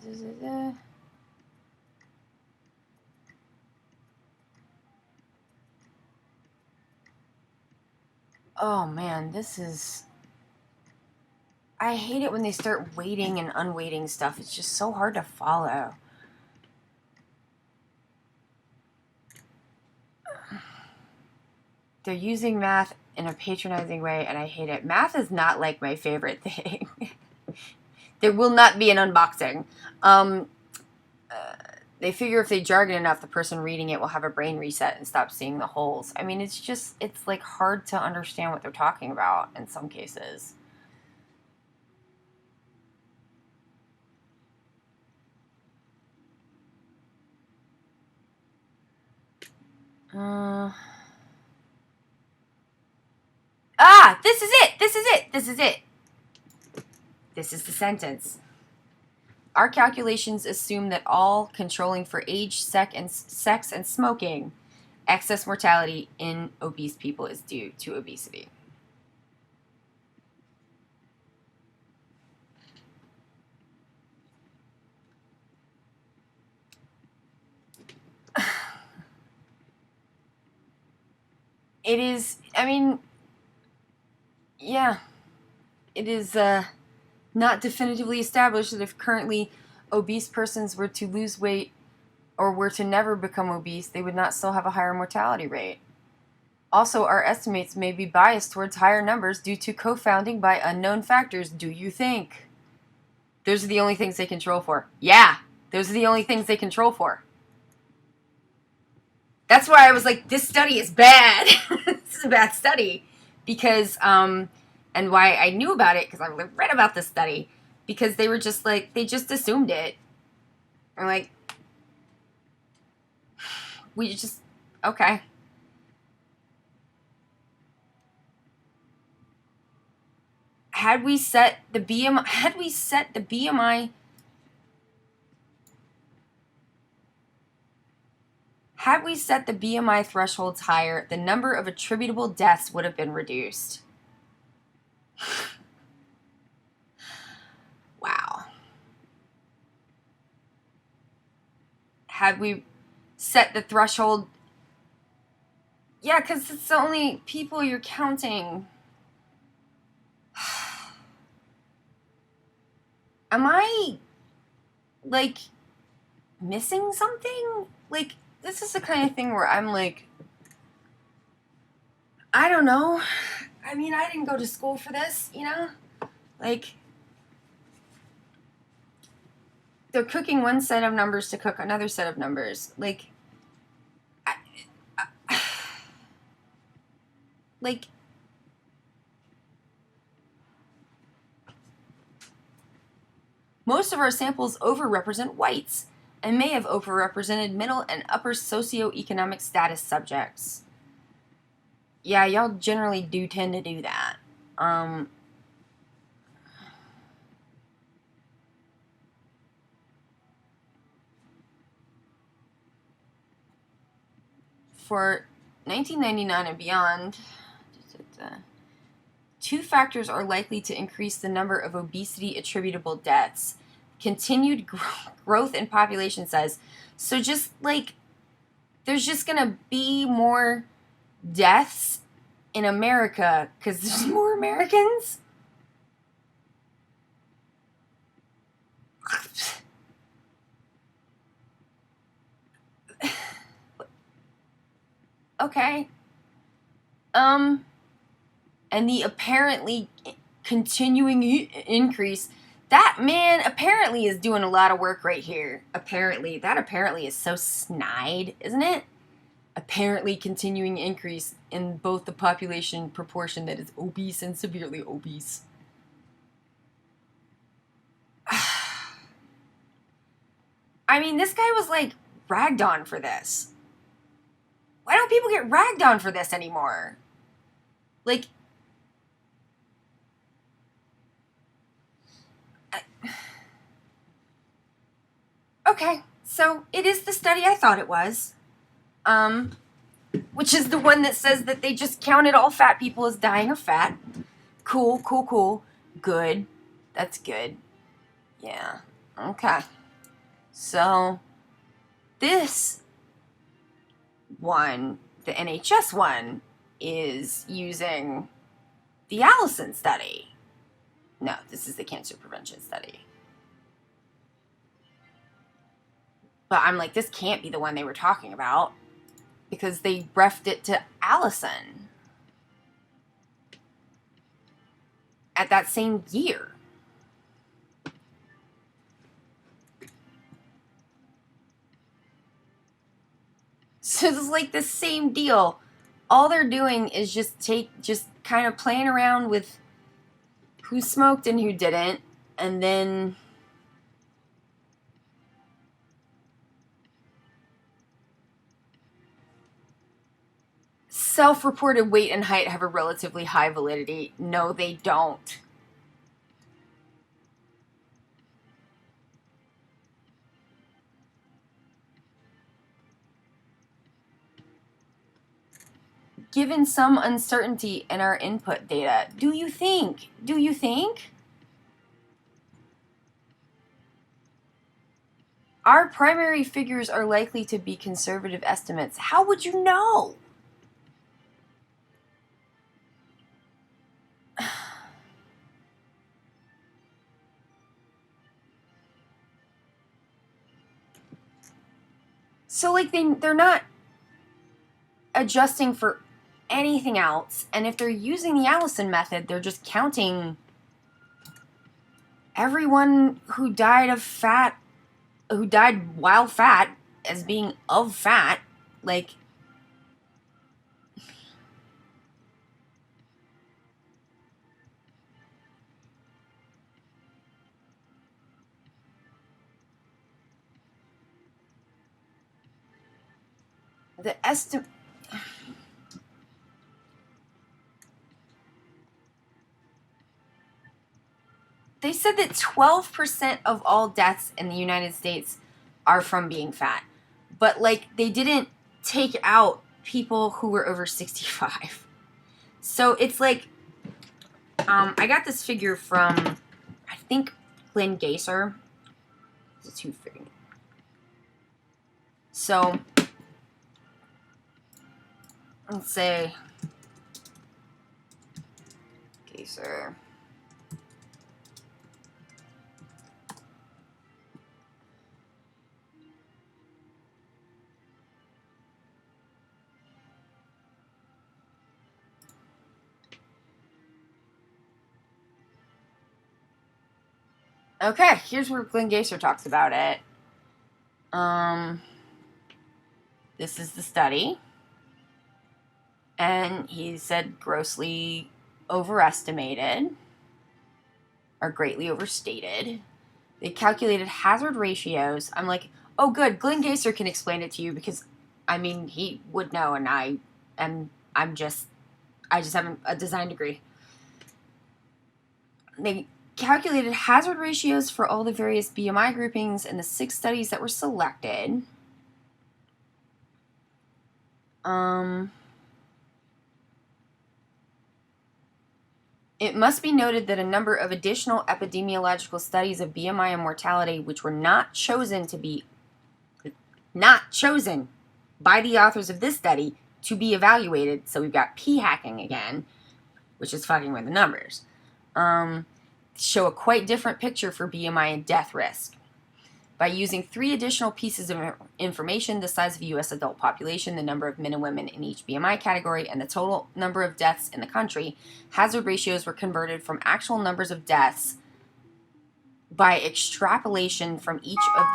Oh man, this is. I hate it when they start weighting and unweighting stuff. It's just so hard to follow. They're using math in a patronizing way, and I hate it. Math is not like my favorite thing. There will not be an unboxing. They figure if they jargon enough, the person reading it will have a brain reset and stop seeing the holes. I mean, it's like hard to understand what they're talking about in some cases. This is it! This is it! This is it! This is the sentence. Our calculations assume that all controlling for age, sex, and smoking, excess mortality in obese people is due to obesity. It is, I mean, yeah, it is not definitively established that if currently obese persons were to lose weight or were to never become obese, they would not still have a higher mortality rate. Also, our estimates may be biased towards higher numbers due to confounding by unknown factors. Do you think? Those are the only things they control for. Yeah, those are the only things they control for. That's why I was like, this study is bad. This is a bad study. Because, and why I knew about it, because I read about this study, because they were just like, they just assumed it. I'm like, we just, okay. had we set the BMI thresholds higher, the number of attributable deaths would have been reduced. Wow. Had we set the threshold... Yeah, because it's the only people you're counting. Am I, like, missing something? Like, this is the kind of thing where I'm like, I don't know. I mean, I didn't go to school for this, you know? Like, they're cooking one set of numbers to cook another set of numbers. Like, like, most of our samples overrepresent whites and may have overrepresented middle and upper socioeconomic status subjects. Yeah, y'all generally do tend to do that. For 1999 and beyond, two factors are likely to increase the number of obesity attributable deaths. Continued growth in population size. So just like, there's just gonna be more deaths in America because there's more Americans? Okay. And the apparently continuing increase, that man apparently is doing a lot of work right here. Apparently. That apparently is so snide, isn't it? Apparently continuing increase in both the population proportion that is obese and severely obese. I mean, this guy was like ragged on for this. Why don't people get ragged on for this anymore? Like, okay, so it is the study I thought it was. Which is the one that says that they just counted all fat people as dying of fat. Cool. Good. That's good. Yeah. Okay. So, this one, the NHS one, is using the Allison study. No, this is the cancer prevention study. But I'm like, this can't be the one they were talking about because they refed it to Allison at that same year. So it's like the same deal. All they're doing is just kind of playing around with who smoked and who didn't, and then self-reported weight and height have a relatively high validity. No, they don't. Given some uncertainty in our input data, do you think? Our primary figures are likely to be conservative estimates. How would you know? So, like, they're not adjusting for anything else. And if they're using the Allison method, they're just counting everyone who died while fat as being of fat. Like, the estimate... they said that 12% of all deaths in the United States are from being fat. But, like, they didn't take out people who were over 65. So it's like, I got this figure from, I think, Glenn Gaser. It's who figured it. So, let's say, Gaser. Okay, here's where Glenn Gaser talks about it. This is the study. And he said grossly overestimated or greatly overstated. They calculated hazard ratios. I'm like, oh, good. Glenn Gaser can explain it to you because, I mean, he would know, and I just have a design degree. They calculated hazard ratios for all the various BMI groupings in the 6 studies that were selected. It must be noted that a number of additional epidemiological studies of BMI and mortality, which were not chosen by the authors of this study to be evaluated, so we've got p-hacking again, which is fucking with the numbers, show a quite different picture for BMI and death risk. By using 3 additional pieces of information, the size of the U.S. adult population, the number of men and women in each BMI category, and the total number of deaths in the country, hazard ratios were converted from actual numbers of deaths by extrapolation from each of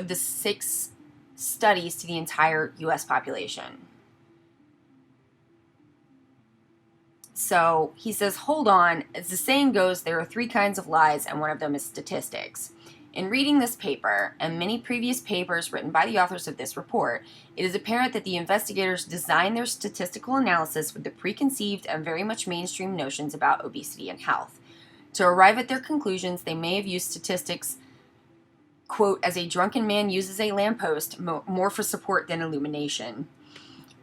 the 6 studies to the entire U.S. population. So he says, hold on, as the saying goes, there are 3 kinds of lies, and one of them is statistics. In reading this paper, and many previous papers written by the authors of this report, it is apparent that the investigators designed their statistical analysis with the preconceived and very much mainstream notions about obesity and health. To arrive at their conclusions, they may have used statistics, quote, as a drunken man uses a lamppost, more for support than illumination.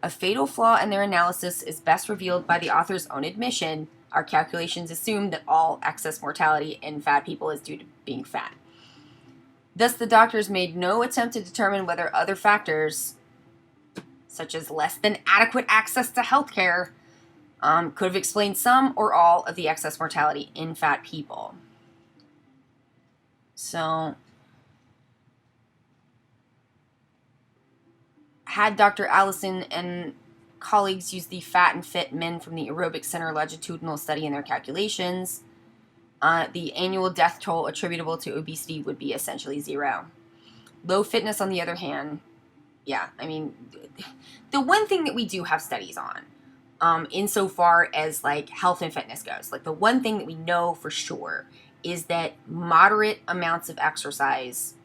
A fatal flaw in their analysis is best revealed by the author's own admission. Our calculations assume that all excess mortality in fat people is due to being fat. Thus, the doctors made no attempt to determine whether other factors, such as less than adequate access to healthcare, could have explained some or all of the excess mortality in fat people. So, had Dr. Allison and colleagues used the fat and fit men from the Aerobic Center longitudinal study in their calculations, the annual death toll attributable to obesity would be essentially 0. Low fitness, on the other hand, yeah, I mean, the one thing that we do have studies on, insofar as, like, health and fitness goes, like, the one thing that we know for sure is that moderate amounts of exercise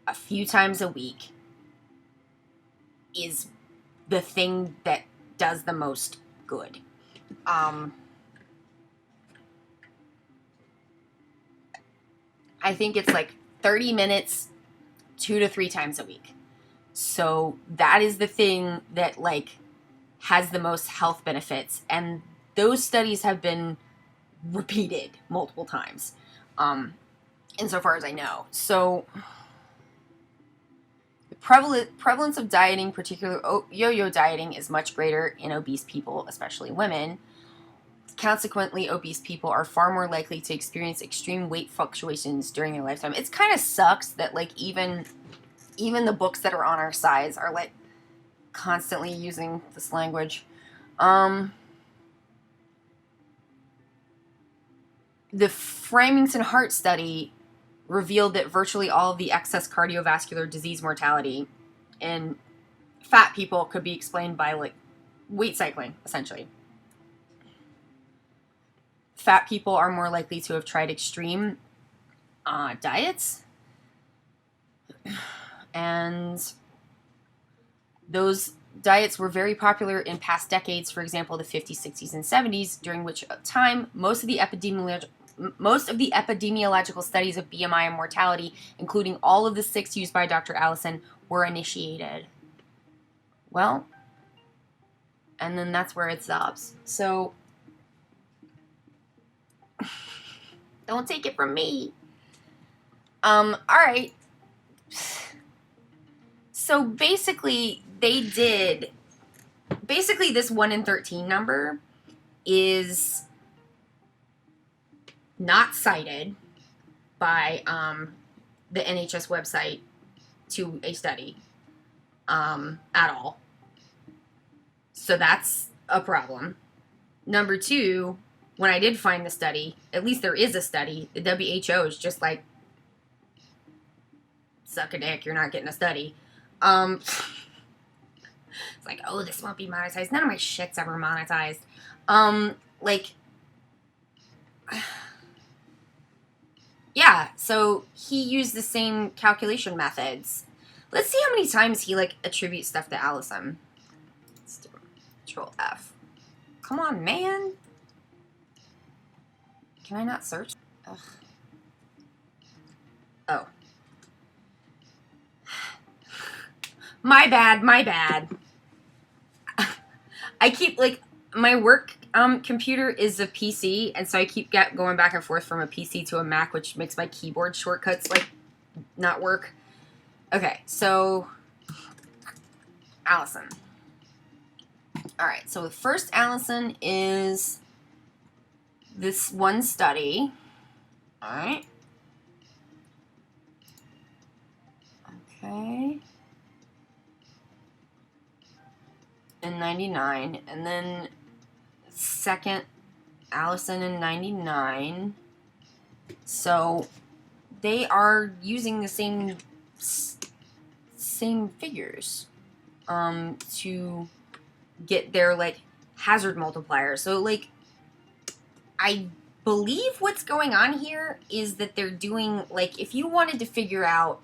a few times a week is the thing that does the most good. I think it's like 30 minutes 2 to 3 times a week. So that is the thing that, like, has the most health benefits, and those studies have been repeated multiple times, insofar as I know. So prevalence of dieting, particularly yo-yo dieting, is much greater in obese people, especially women. Consequently, obese people are far more likely to experience extreme weight fluctuations during their lifetime. It kind of sucks that, like, even the books that are on our sides are, like, constantly using this language. The Framingham Heart Study revealed that virtually all of the excess cardiovascular disease mortality in fat people could be explained by, like, weight cycling, essentially. Fat people are more likely to have tried extreme diets, and those diets were very popular in past decades, for example, the 50s, 60s, and 70s, during which time most of the most of the epidemiological studies of BMI and mortality, including all of the 6 used by Dr. Allison, were initiated. Well, and then that's where it stops. So, don't take it from me. Alright. So basically, this 1 in 13 number is not cited by the NHS website to a study at all. So that's a problem. Number 2, when I did find the study, at least there is a study, the WHO is just like, suck a dick, you're not getting a study. It's like, oh, this won't be monetized. None of my shit's ever monetized. Like, yeah, so he used the same calculation methods. Let's see how many times he, like, attributes stuff to Allison. Let's do Control F. Come on, man. Can I not search? Ugh. Oh. My bad. I keep, like, my work computer is a PC, and so I keep going back and forth from a PC to a Mac, which makes my keyboard shortcuts, like, not work. Okay, so, Allison. Alright, so the first Allison is this one study. Alright. Okay. In 99, and then second Allison in 99. So they are using the same figures to get their, like, hazard multiplier. So, like, I believe what's going on here is that they're doing, like, if you wanted to figure out,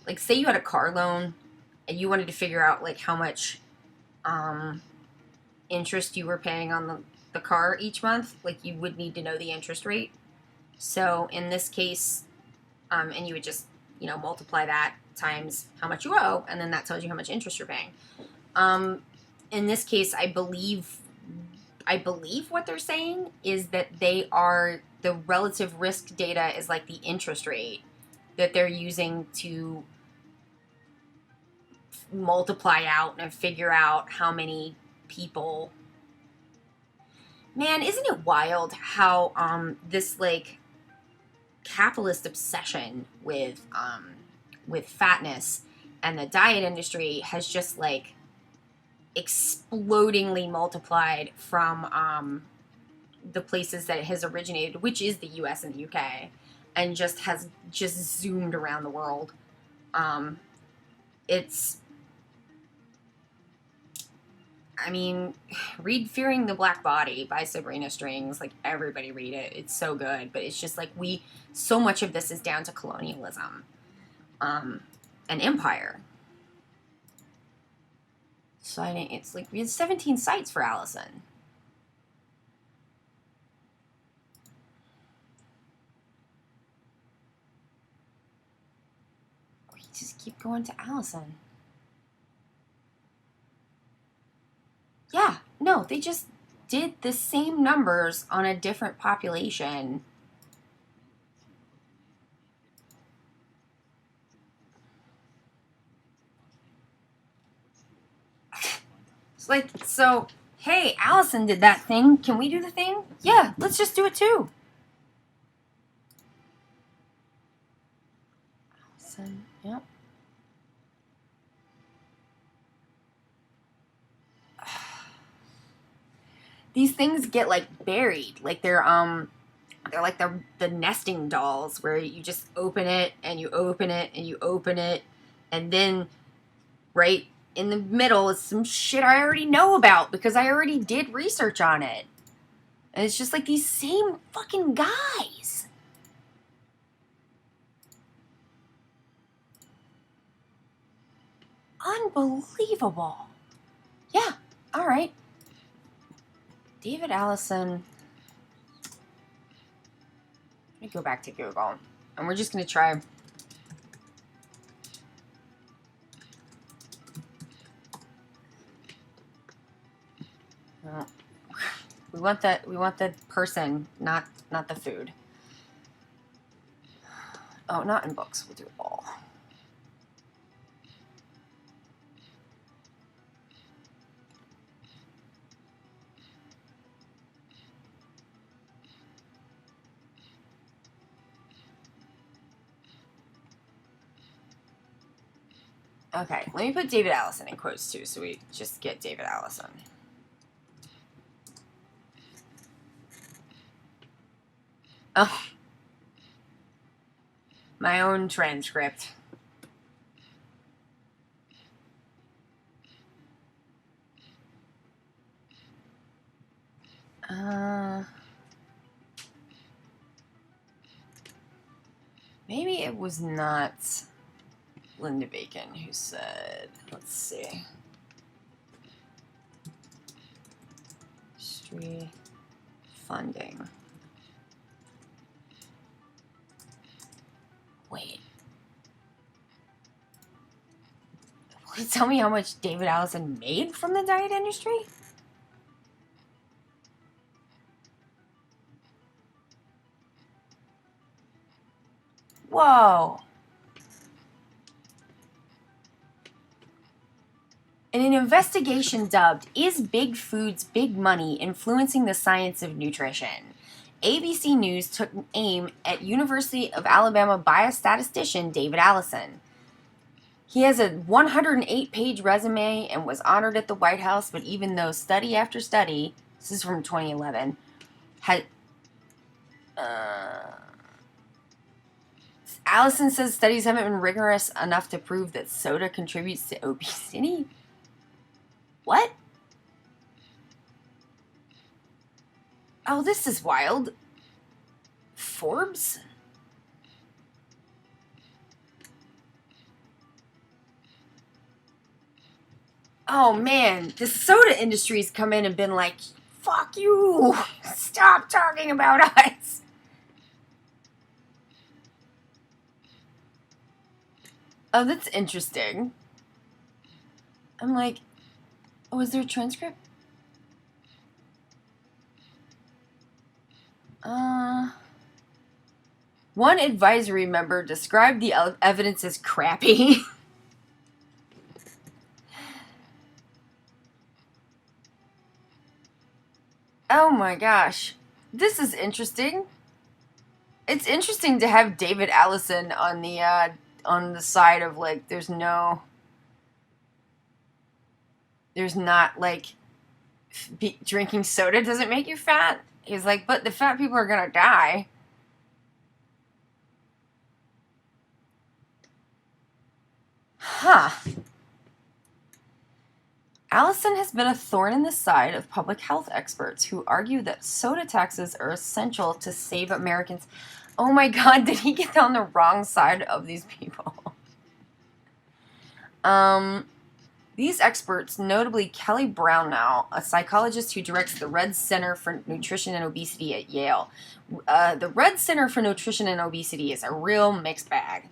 like, say you had a car loan and you wanted to figure out, like, how much interest you were paying on the car each month, like, you would need to know the interest rate. So in this case, and you would just, you know, multiply that times how much you owe, and then that tells you how much interest you're paying. In this case, I believe what they're saying is that the relative risk data is like the interest rate that they're using to multiply out and figure out how many people. Man, isn't it wild how this, like, capitalist obsession with fatness and the diet industry has just, like, explodingly multiplied from the places that it has originated, which is the US and the UK, and just has zoomed around the world. I mean, read Fearing the Black Body by Sabrina Strings. Like, everybody read it. It's so good. But it's just like so much of this is down to colonialism and empire. So it's like we had 17 sites for Allison. We just keep going to Allison. Yeah, no, they just did the same numbers on a different population. It's like, so, hey, Allison did that thing. Can we do the thing? Yeah, let's just do it too. Allison, yep. These things get, like, buried. Like, they're like the nesting dolls where you just open it and you open it and you open it, and then right in the middle is some shit I already know about because I already did research on it. And it's just like these same fucking guys. Unbelievable. Yeah, alright. David Allison. me go back to Google. And we're just going to try. We want the person, not the food. Oh, not in books. We'll do it all. Okay, let me put David Allison in quotes too, so we just get David Allison. Oh, my own transcript. Maybe it was not Linda Bacon who said, let's see. History funding. Wait. Will you tell me how much David Allison made from the diet industry? Whoa. In an investigation dubbed, "Is Big Food's Big Money Influencing the Science of Nutrition?" ABC News took aim at University of Alabama biostatistician David Allison. He has a 108-page resume and was honored at the White House, but even though study after study, this is from 2011, Allison says studies haven't been rigorous enough to prove that soda contributes to obesity. What? Oh, this is wild. Forbes? Oh man, the soda industry's come in and been like, fuck you! Stop talking about us! Oh, that's interesting. I'm like, oh, is there a transcript? One advisory member described the evidence as crappy. Oh my gosh. This is interesting. It's interesting to have David Allison on the side of like there's not like drinking soda doesn't make you fat. He's like, but the fat people are gonna die. Huh. Allison has been a thorn in the side of public health experts who argue that soda taxes are essential to save Americans. Oh my god, did he get on the wrong side of these people? These experts, notably Kelly Brownell, a psychologist who directs the Red Center for Nutrition and Obesity at Yale. The Red Center for Nutrition and Obesity is a real mixed bag.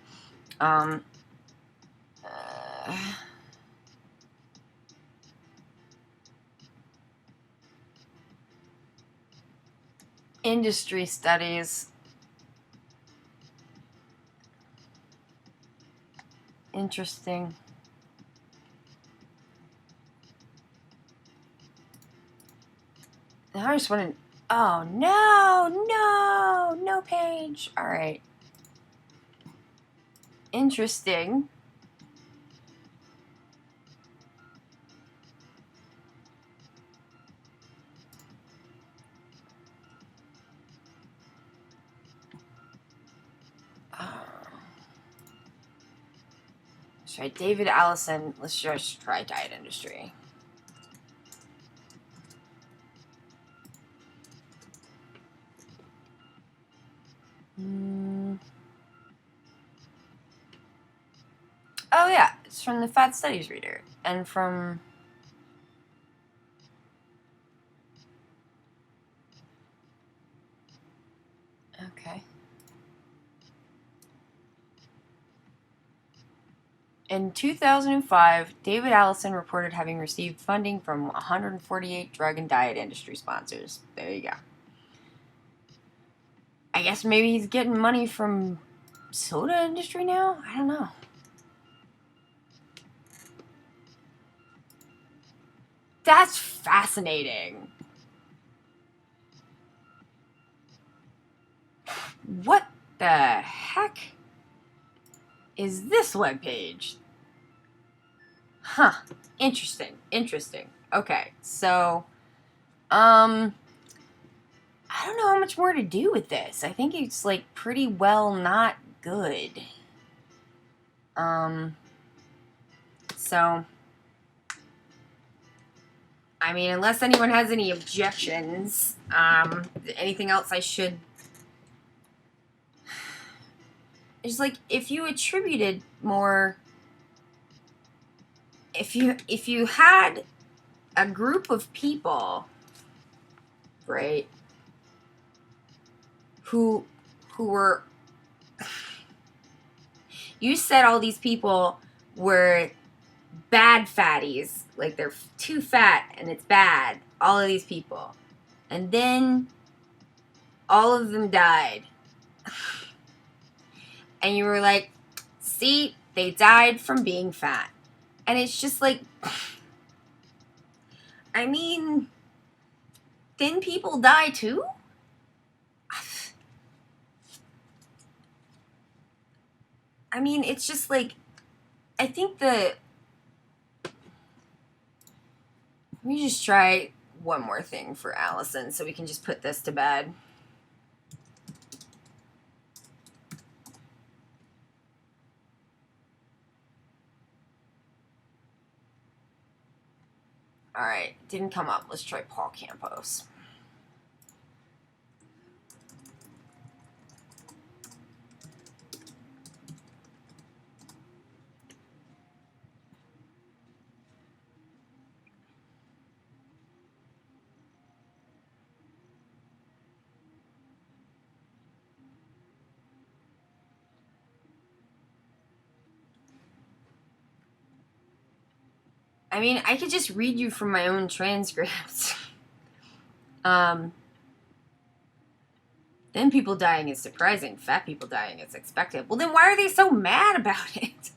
Industry studies. Interesting. Now I just want to... Oh, no page. All right. Interesting. Let's try David Allison. Let's just try diet industry. Oh yeah, it's from the Fat Studies Reader and from... Okay. In 2005, David Allison reported having received funding from 148 drug and diet industry sponsors. There you go. I guess maybe he's getting money from soda industry now? I don't know. That's fascinating. What the heck is this webpage? Huh. Interesting. Okay, so, I don't know how much more to do with this. I think it's, like, pretty well not good. So, I mean, unless anyone has any objections, anything else I should... It's like, if you attributed more... If you had a group of people, right, who were... You said all these people were bad fatties, like they're too fat and it's bad, all of these people. And then all of them died. And you were like, see, they died from being fat. And it's just like, I mean, thin people die too? I mean, it's just like, I think let me just try one more thing for Allison so we can just put this to bed. Alright, didn't come up. Let's try Paul Campos. I mean, I could just read you from my own transcripts. Thin people dying is surprising. Fat people dying is expected. Well, then why are they so mad about it?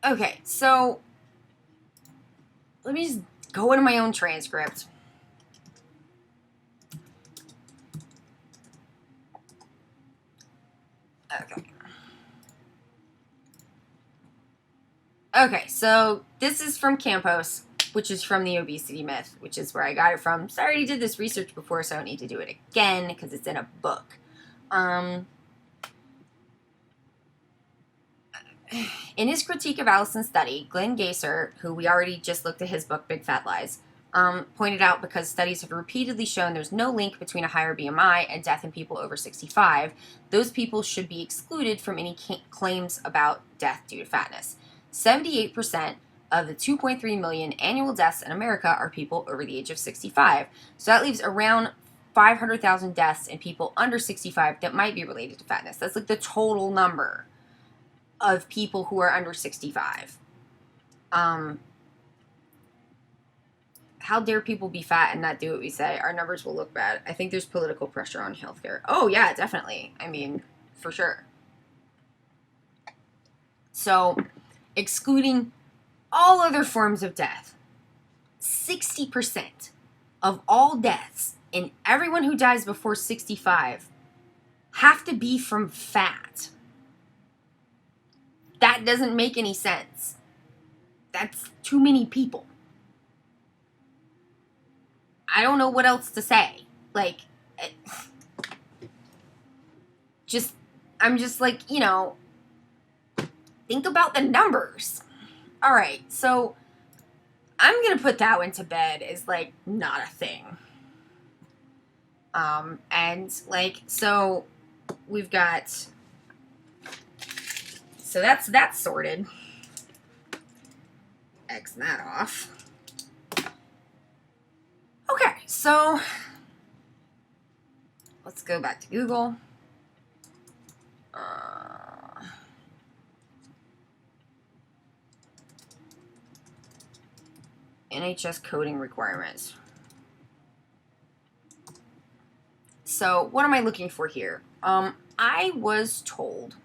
Okay, so let me just go into my own transcript. Okay, so this is from Campos, which is from the Obesity Myth, which is where I got it from. So I already did this research before, so I don't need to do it again because it's in a book. In his critique of Allison's study, Glenn Gaser, who we already just looked at his book, Big Fat Lies, pointed out because studies have repeatedly shown there's no link between a higher BMI and death in people over 65, those people should be excluded from any claims about death due to fatness. 78% of the 2.3 million annual deaths in America are people over the age of 65. So that leaves around 500,000 deaths in people under 65 that might be related to fatness. That's like the total number of people who are under 65. How dare people be fat and not do what we say? Our numbers will look bad. I think there's political pressure on healthcare. Oh, yeah, definitely. I mean, for sure. So, excluding all other forms of death, 60% of all deaths in everyone who dies before 65 have to be from fat. That doesn't make any sense. That's too many people. I don't know what else to say. Like, I'm just like, you know, think about the numbers. All right, so I'm going to put that one to bed as, like, not a thing. And, like, so we've got, so that's sorted. X that off. Okay, so let's go back to Google. NHS coding requirements. So what am I looking for here? I was told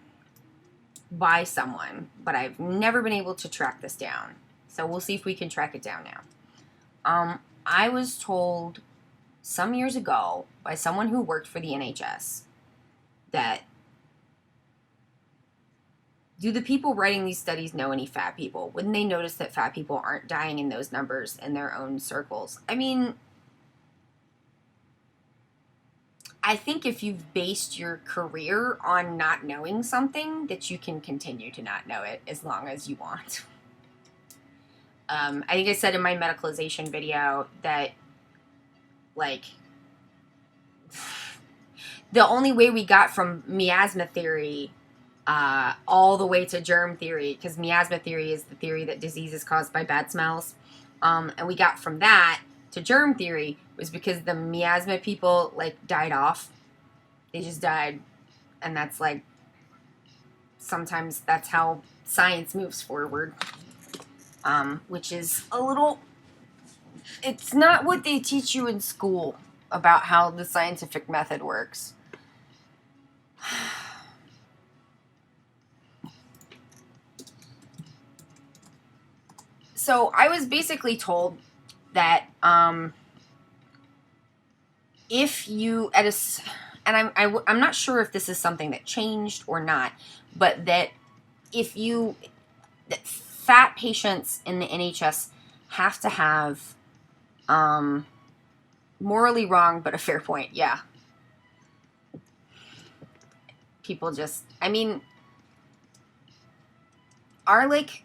by someone, but I've never been able to track this down. So we'll see if we can track it down now. I was told some years ago by someone who worked for the NHS that, do the people writing these studies know any fat people? Wouldn't they notice that fat people aren't dying in those numbers in their own circles? I mean, I think if you've based your career on not knowing something, that you can continue to not know it as long as you want. I think I said in my medicalization video that, like, the only way we got from miasma theory all the way to germ theory, because miasma theory is the theory that disease is caused by bad smells, and we got from that to germ theory was because the miasma people, like, died off. They just died, and that's, like, sometimes that's how science moves forward, which is a little, it's not what they teach you in school about how the scientific method works. So I was basically told that if you and I'm not sure if this is something that changed or not, but that that fat patients in the NHS have to have morally wrong but a fair point. Yeah. People just, I mean, are like,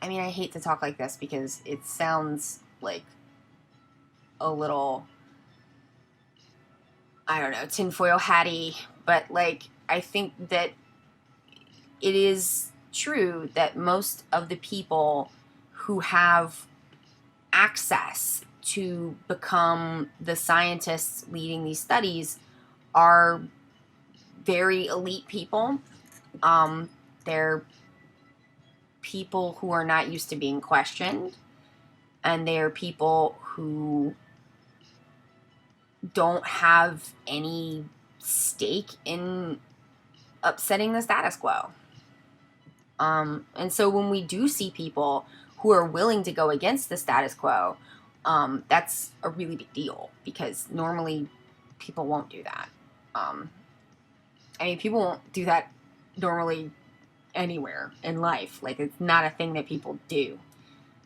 I mean, I hate to talk like this because it sounds like a little, I don't know, tinfoil hatty, but, like, I think that it is true that most of the people who have access to become the scientists leading these studies are very elite people. They're people who are not used to being questioned, and they're people who don't have any stake in upsetting the status quo. And so when we do see people who are willing to go against the status quo, that's a really big deal, because normally people won't do that. I mean, people won't do that normally anywhere in life. Like, it's not a thing that people do.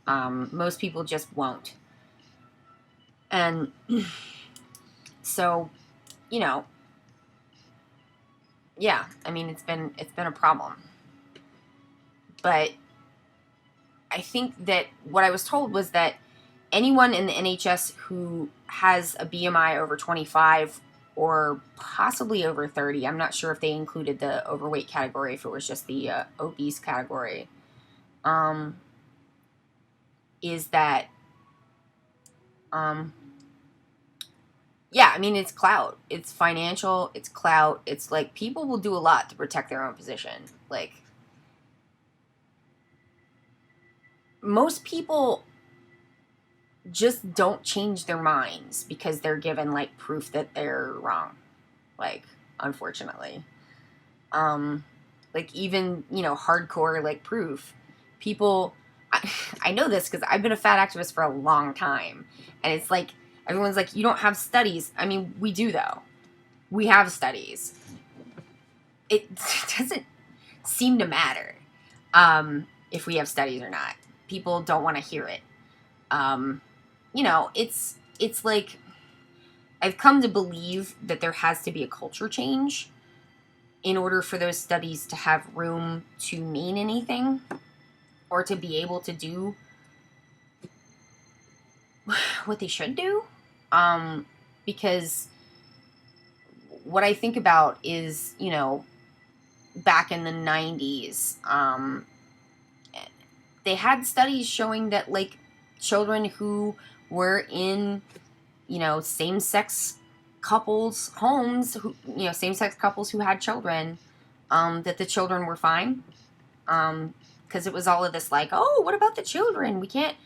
Most people just won't. And so, you know, yeah, I mean, it's been a problem. But I think that what I was told was that anyone in the NHS who has a BMI over 25 or possibly over 30, I'm not sure if they included the overweight category, if it was just the obese category, is that, yeah, I mean, it's clout. It's financial. It's clout. It's like, people will do a lot to protect their own position. Like, most people just don't change their minds because they're given, like, proof that they're wrong. Like, unfortunately. Like, even, you know, hardcore, like, proof. People, I know this because I've been a fat activist for a long time. And it's like, everyone's like, you don't have studies. I mean, we do, though. We have studies. It doesn't seem to matter if we have studies or not. People don't want to hear it. You know, it's like, I've come to believe that there has to be a culture change in order for those studies to have room to mean anything, or to be able to do what they should do. Because what I think about is, you know, back in the 90s, they had studies showing that, like, children who were in, you know, same-sex couples' homes, who, you know, same-sex couples who had children, that the children were fine. because it was all of this like, oh, what about the children? We can't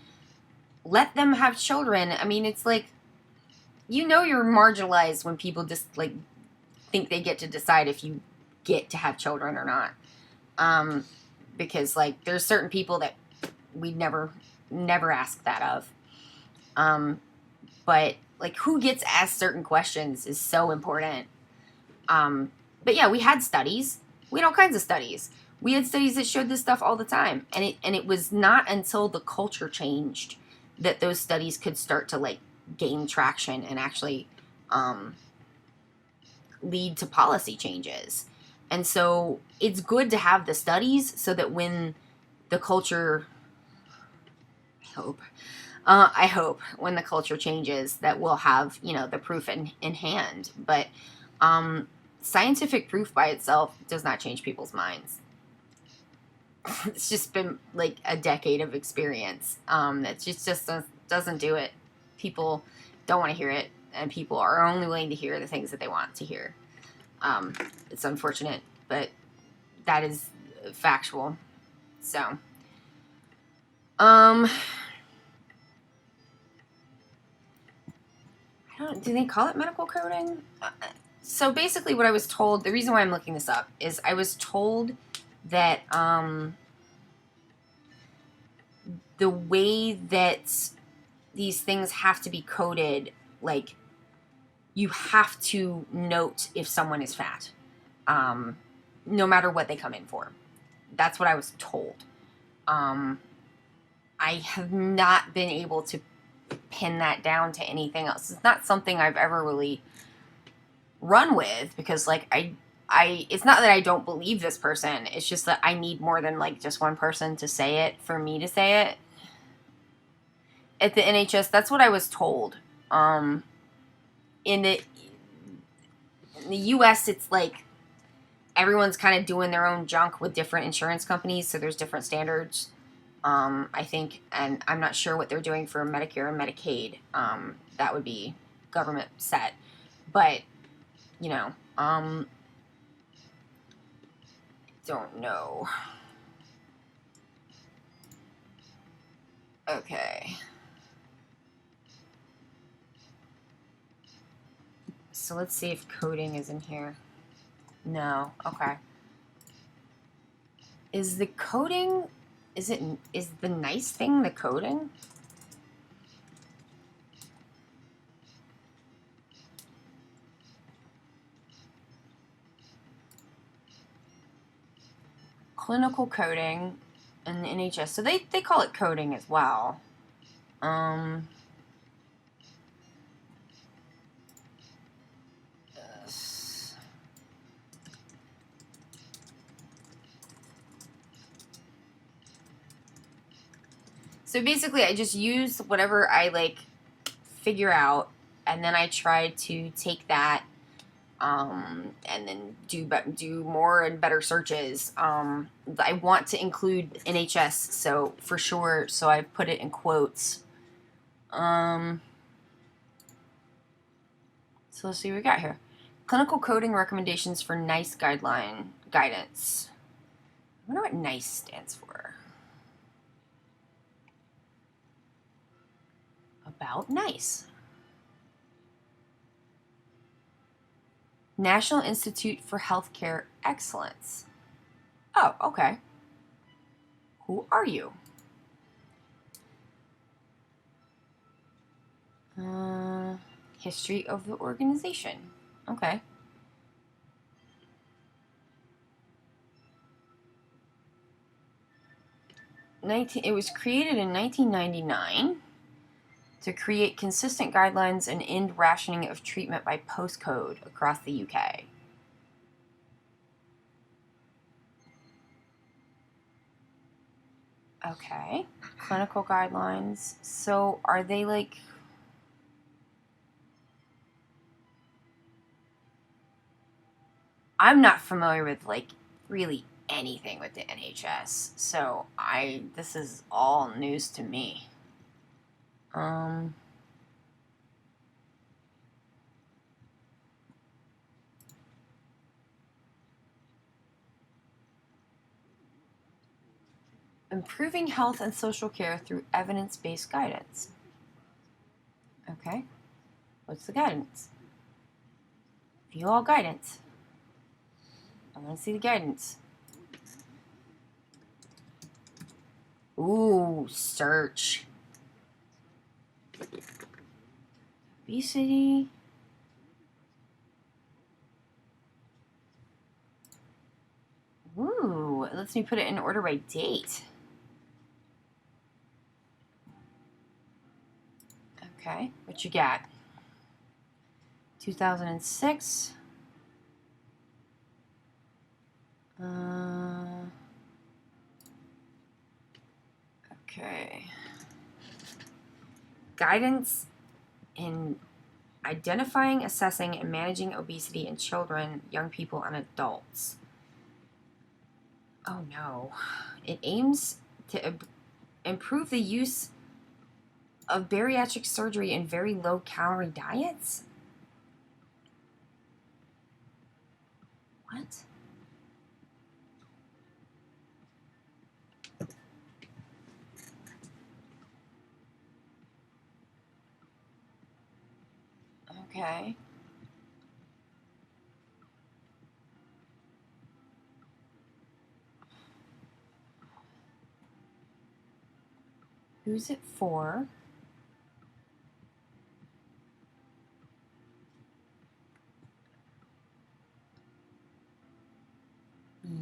let them have children. I mean, it's like, you know, you're marginalized when people just like think they get to decide if you get to have children or not. Because like there's certain people that we'd never ask that of. But like who gets asked certain questions is so important. But yeah, we had studies. We had all kinds of studies. We had studies that showed this stuff all the time. And it was not until the culture changed that those studies could start to like gain traction and actually lead to policy changes. And so it's good to have the studies so that when the culture, I hope when the culture changes that we'll have, you know, the proof in hand. But scientific proof by itself does not change people's minds. It's just been like a decade of experience. It just doesn't do it. People don't want to hear it, and people are only willing to hear the things that they want to hear. It's unfortunate, but that is factual. So, do they call it medical coding? So basically what I was told, the reason why I'm looking this up is I was told that the way that these things have to be coded, like you have to note if someone is fat, no matter what they come in for. That's what I was told. I have not been able to pin that down to anything else. It's not something I've ever really run with because like it's not that I don't believe this person. It's just that I need more than like just one person to say it for me to say it. At the NHS, that's what I was told. In the US, it's like everyone's kind of doing their own junk with different insurance companies, so there's different standards. I think, and I'm not sure what they're doing for Medicare and Medicaid. That would be government set. But, you know, don't know. Okay. So let's see if coding is in here. No. Okay. Is the coding, is the nice thing the coding? Clinical coding and the NHS. So they call it coding as well. So basically I just use whatever I like figure out, and then I try to take that and then do more and better searches. I want to include NHS, so for sure, so I've put it in quotes. So let's see what we got here. Clinical coding recommendations for NICE guidance. I wonder what NICE stands for. About NICE. National Institute for Healthcare Excellence. Oh, okay. Who are you? History of the organization. Okay. It was created in 1999 to create consistent guidelines and end rationing of treatment by postcode across the UK. Okay. Clinical guidelines. So are they like... I'm not familiar with like really anything with the NHS, so this is all news to me. Improving health and social care through evidence-based guidance. Okay, what's the guidance? View all guidance. I want to see the guidance. Ooh, search. Obesity. Ooh, it lets me put it in order by date. Okay, what you got? 2006. Okay. Guidance in identifying, assessing, and managing obesity in children, young people, and adults. Oh no. It aims to improve the use of bariatric surgery in very low-calorie diets? What? Okay. Who's it for?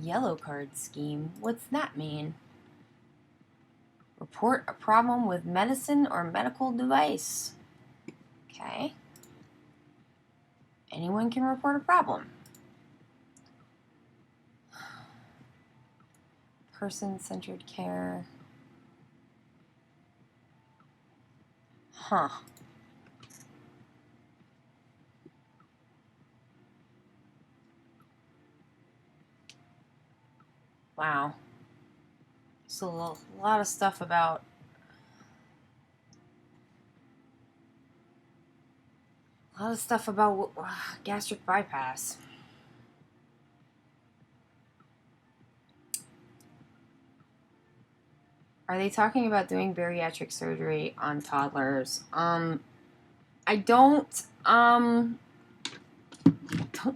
Yellow card scheme. What's that mean? Report a problem with medicine or medical device. Okay. Anyone can report a problem. Person-centered care. Huh. Wow. So a lot of stuff about gastric bypass. Are they talking about doing bariatric surgery on toddlers? I don't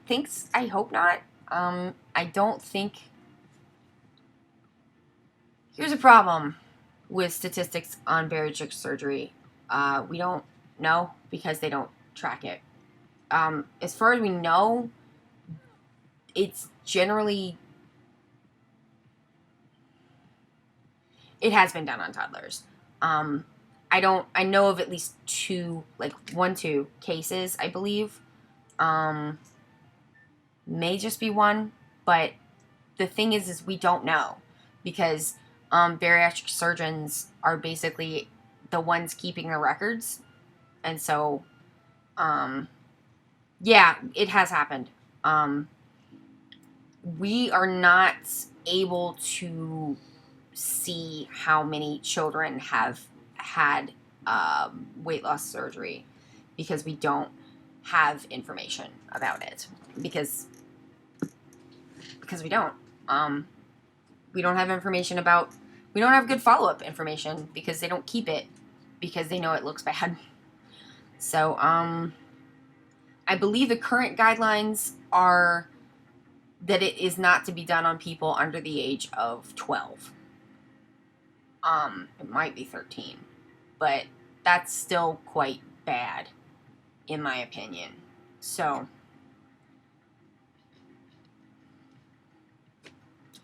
think. I hope not. I don't think. Here's a problem with statistics on bariatric surgery. We don't know because they don't track it. As far as we know, it's generally, it has been done on toddlers. I know of at least two cases, I believe. May just be one, but the thing is we don't know because bariatric surgeons are basically the ones keeping the records. And so, yeah, it has happened. We are not able to see how many children have had weight loss surgery because we don't have information about it. Because we don't. We don't have information about, we don't have good follow-up information because they don't keep it because they know it looks bad. So, I believe the current guidelines are that it is not to be done on people under the age of 12. It might be 13, but that's still quite bad, in my opinion. So,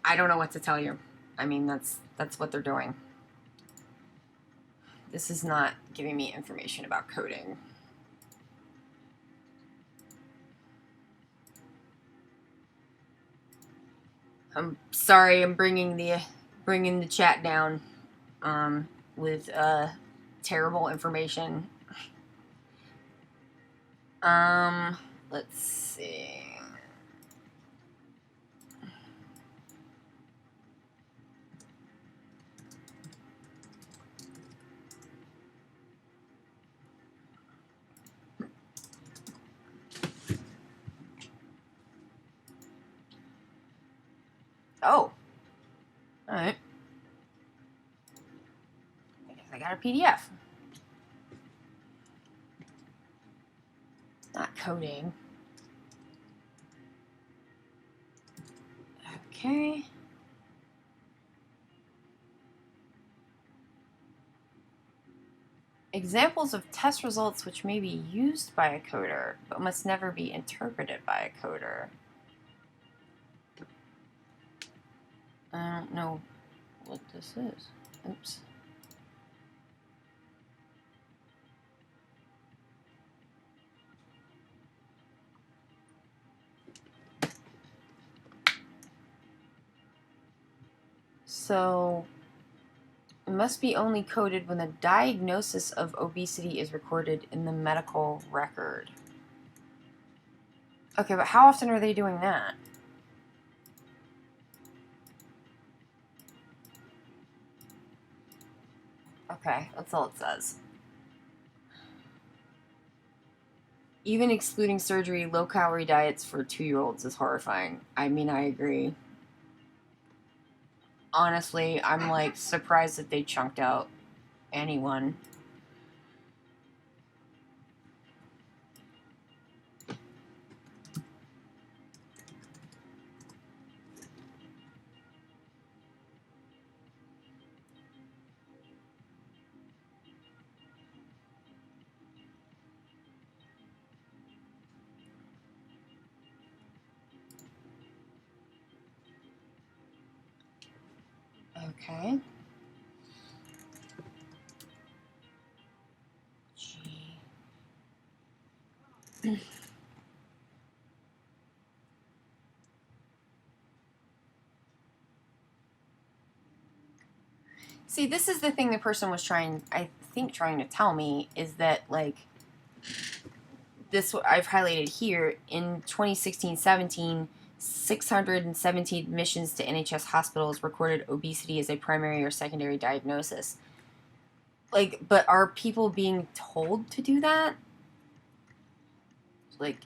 I don't know what to tell you. I mean, that's what they're doing. This is not giving me information about coding. I'm sorry, I'm bringing the chat down with terrible information. Let's see. Oh. All right. got a PDF. Not coding. Okay. Examples of test results which may be used by a coder, but must never be interpreted by a coder. I don't know what this is. Oops. So, it must be only coded when the diagnosis of obesity is recorded in the medical record. Okay, but how often are they doing that? Okay, that's all it says. Even excluding surgery, low-calorie diets for 2-year-olds is horrifying. I mean, I agree. Honestly, I'm, like, surprised that they chunked out anyone. Okay. Gee. See, this is the thing the person was trying to tell me, is that, like, this I've highlighted here, in 2016-17, 617 admissions to NHS hospitals recorded obesity as a primary or secondary diagnosis. Like, but are people being told to do that? Like,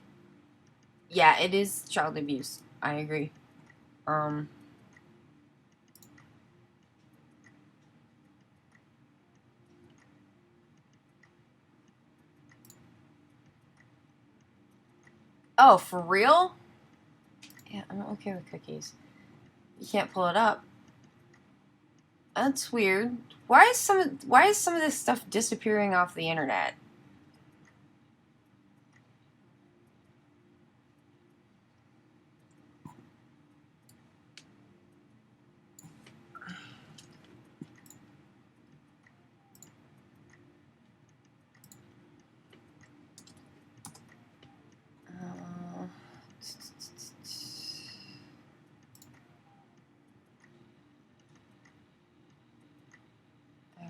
yeah, it is child abuse. I agree. Oh, for real? Yeah, I'm okay with cookies. You can't pull it up. That's weird. Why is some of this stuff disappearing off the internet?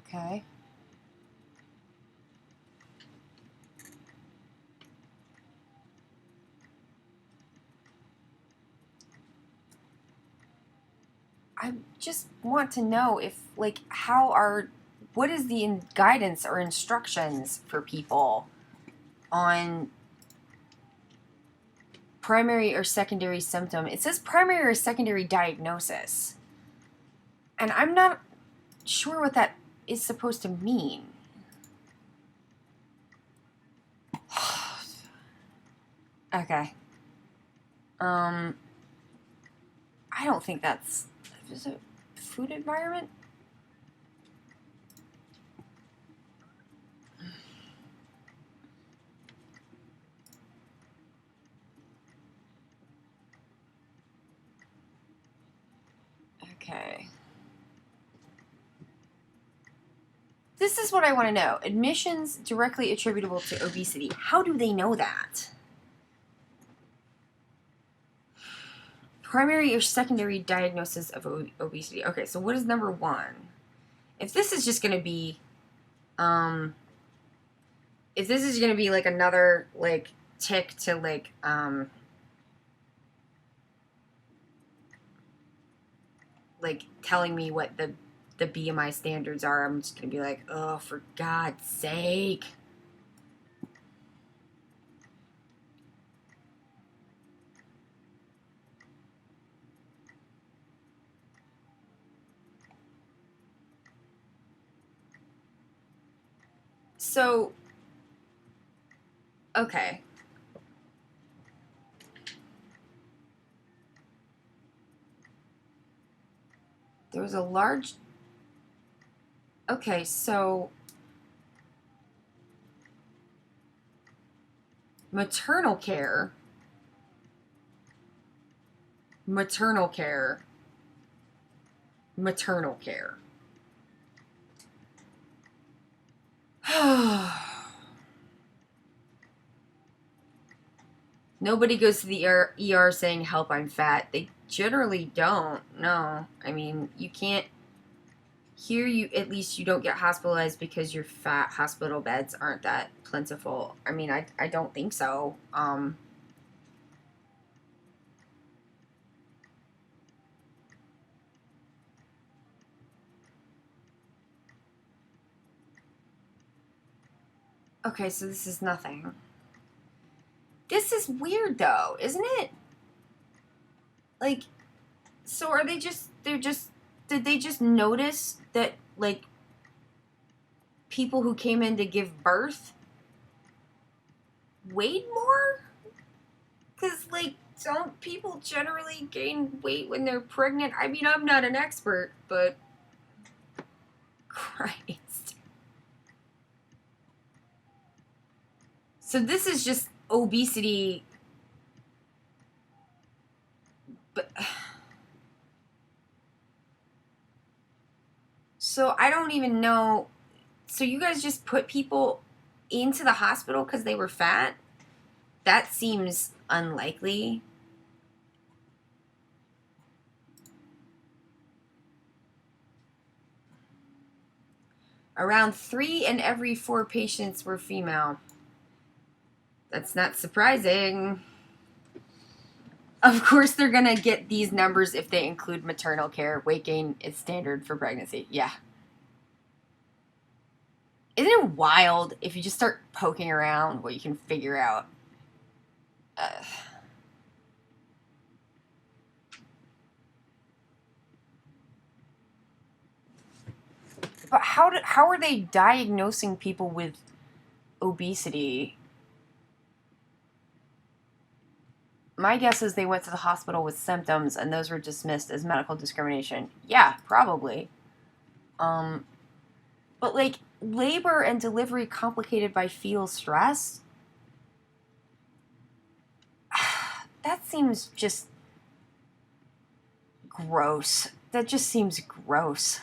Okay. I just want to know if, like, what is the guidance or instructions for people on primary or secondary symptom? It says primary or secondary diagnosis. And I'm not sure what that is supposed to mean. Okay. I don't think that's... Is it food environment? Okay. This is what I want to know. Admissions directly attributable to obesity. How do they know that? Primary or secondary diagnosis of obesity. Okay, so what is number 1? If this is just going to be, if this is going to be like another, like, tick to, like, telling me what the BMI standards are, I'm just going to be like, oh, for God's sake. So, okay. There was a large... Okay, so... Maternal care. Maternal care. Maternal care. Nobody goes to the ER saying, help, I'm fat. They generally don't. No. I mean, you can't... Here, at least you don't get hospitalized because you're fat. Hospital beds aren't that plentiful. I mean, I don't think so. Okay, so this is nothing. This is weird, though, isn't it? Like, so are they just... Did they just notice that, like, people who came in to give birth weighed more? Because, like, don't people generally gain weight when they're pregnant? I mean, I'm not an expert, but... Christ. So this is just obesity... But... So I don't even know... So you guys just put people into the hospital because they were fat? That seems unlikely. Around 3 in every 4 patients were female. That's not surprising. Of course they're going to get these numbers if they include maternal care. Weight gain is standard for pregnancy. Yeah. Isn't it wild if you just start poking around what you can figure out? But how are they diagnosing people with obesity? My guess is they went to the hospital with symptoms and those were dismissed as medical discrimination. Yeah, probably. But like labor and delivery complicated by fetal stress? That seems just gross. That just seems gross.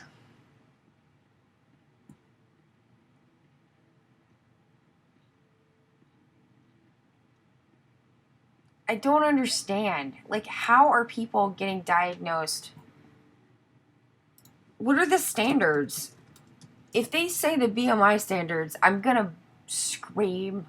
I don't understand. Like, how are people getting diagnosed? What are the standards? If they say the BMI standards, I'm gonna scream.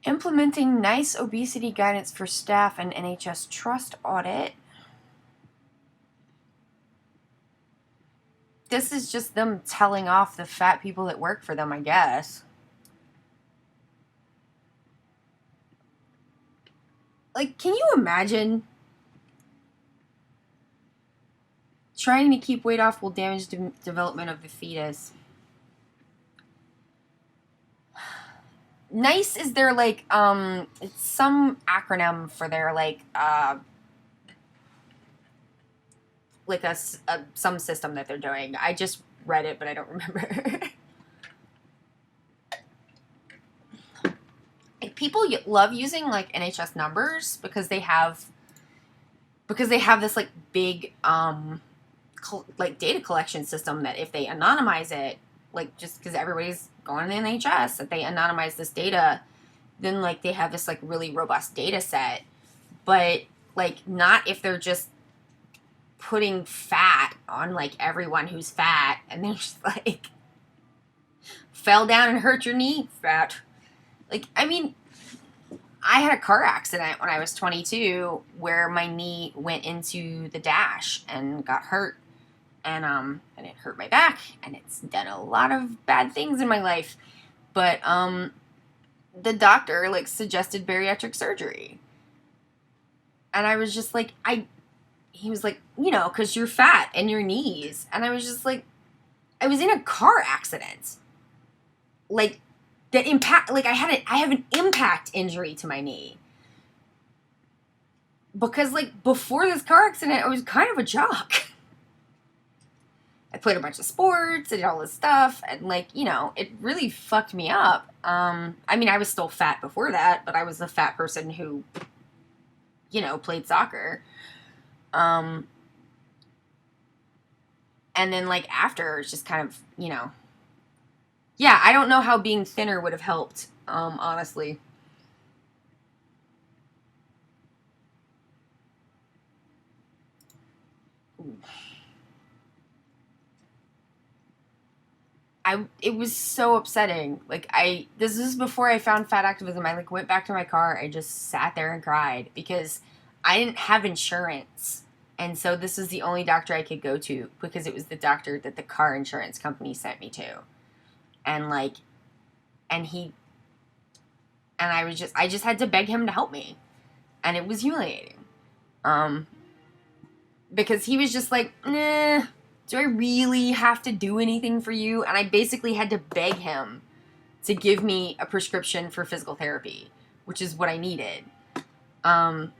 Implementing nice obesity guidance for staff and NHS trust audit. This is just them telling off the fat people that work for them, I guess. Like, can you imagine? Trying to keep weight off will damage the development of the fetus. NICE is their, like, it's some acronym for their, like some system that they're doing. I just read it, but I don't remember. Like, people love using, like, NHS numbers because they have this, like, big, like, data collection system that if they anonymize it, like, just because everybody's going to the NHS, that they anonymize this data, then, like, they have this, like, really robust data set. But, like, not if they're just putting fat on, like, everyone who's fat, and they're just, like, fell down and hurt your knee, fat. Like, I mean, I had a car accident when I was 22 where my knee went into the dash and got hurt. And it hurt my back, and it's done a lot of bad things in my life. But, the doctor, like, suggested bariatric surgery. And I was just like, he was like, you know, because you're fat in your knees. And I was just like, I was in a car accident. Like, that impact, like, I have an impact injury to my knee. Because, like, before this car accident, I was kind of a jock. I played a bunch of sports, I did all this stuff, and, like, you know, it really fucked me up. I mean, I was still fat before that, but I was a fat person who, you know, played soccer. And then, like, after, it's just kind of, you know, yeah, I don't know how being thinner would have helped, honestly. It was so upsetting. Like, this is before I found fat activism. I, like, went back to my car. I just sat there and cried because I didn't have insurance. And so this was the only doctor I could go to because it was the doctor that the car insurance company sent me to. And, like, and I just had to beg him to help me. And it was humiliating. Because he was just like, nah, do I really have to do anything for you? And I basically had to beg him to give me a prescription for physical therapy, which is what I needed. And,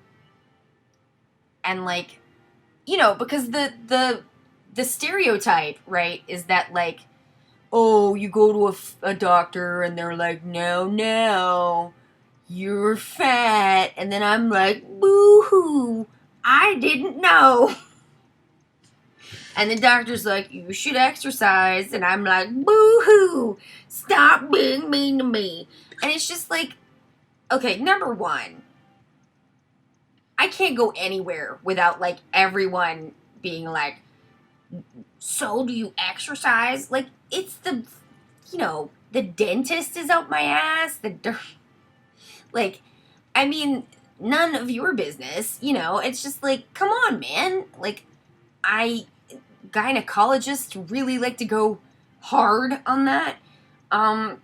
like, you know, because the stereotype, right, is that, like, oh, you go to a doctor and they're like, no, you're fat. And then I'm like, boo-hoo, I didn't know. And the doctor's like, you should exercise. And I'm like, boo-hoo, stop being mean to me. And it's just like, okay, number one, I can't go anywhere without, like, everyone being like, so do you exercise? Like, it's the, you know, the dentist is out my ass. Like, I mean, none of your business, you know. It's just like, come on, man. Like, gynecologists really like to go hard on that. And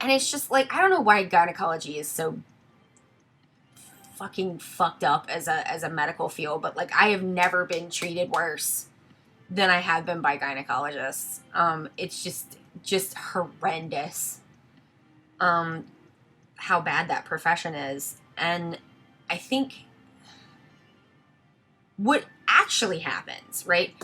it's just like, I don't know why gynecology is so fucking fucked up as a medical field, but, like, I have never been treated worse than I have been by gynecologists. It's just horrendous. How bad that profession is. And I think what actually happens, right,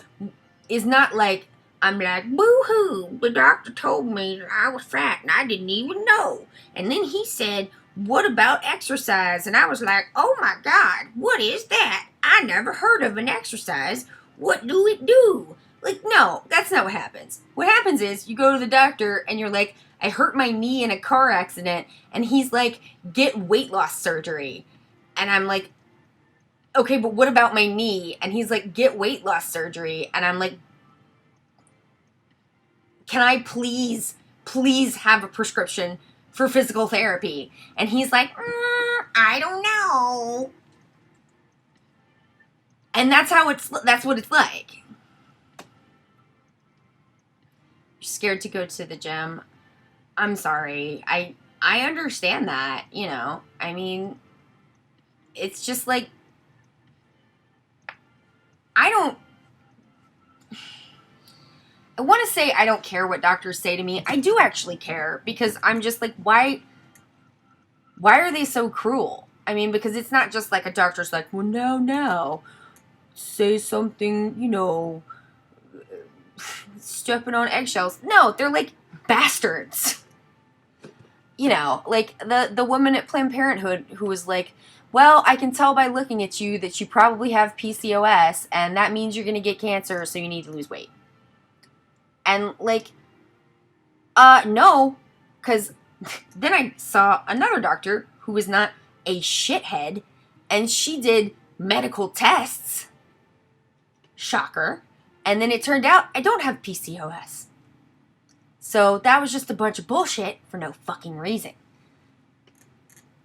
is not like, I'm like, boo-hoo, the doctor told me that I was fat and I didn't even know. And then he said, what about exercise? And I was like, oh my God, what is that? I never heard of an exercise. What do it do? Like, no, that's not what happens. What happens is you go to the doctor and you're like, I hurt my knee in a car accident. And he's like, get weight loss surgery. And I'm like, okay, but what about my knee? And he's like, get weight loss surgery. And I'm like, can I please have a prescription for physical therapy? And he's like, I don't know. And that's what it's like. You're scared to go to the gym. I'm sorry. I understand that, you know. I mean, it's just like, I want to say I don't care what doctors say to me. I do actually care because I'm just like, why are they so cruel? I mean, because it's not just like a doctor's like, well, no, say something, you know, stepping on eggshells. No, they're like bastards. You know, like the woman at Planned Parenthood who was like, well, I can tell by looking at you that you probably have PCOS, and that means you're going to get cancer, so you need to lose weight. And, like, no, because then I saw another doctor who was not a shithead, and she did medical tests. Shocker. And then it turned out I don't have PCOS. So that was just a bunch of bullshit for no fucking reason.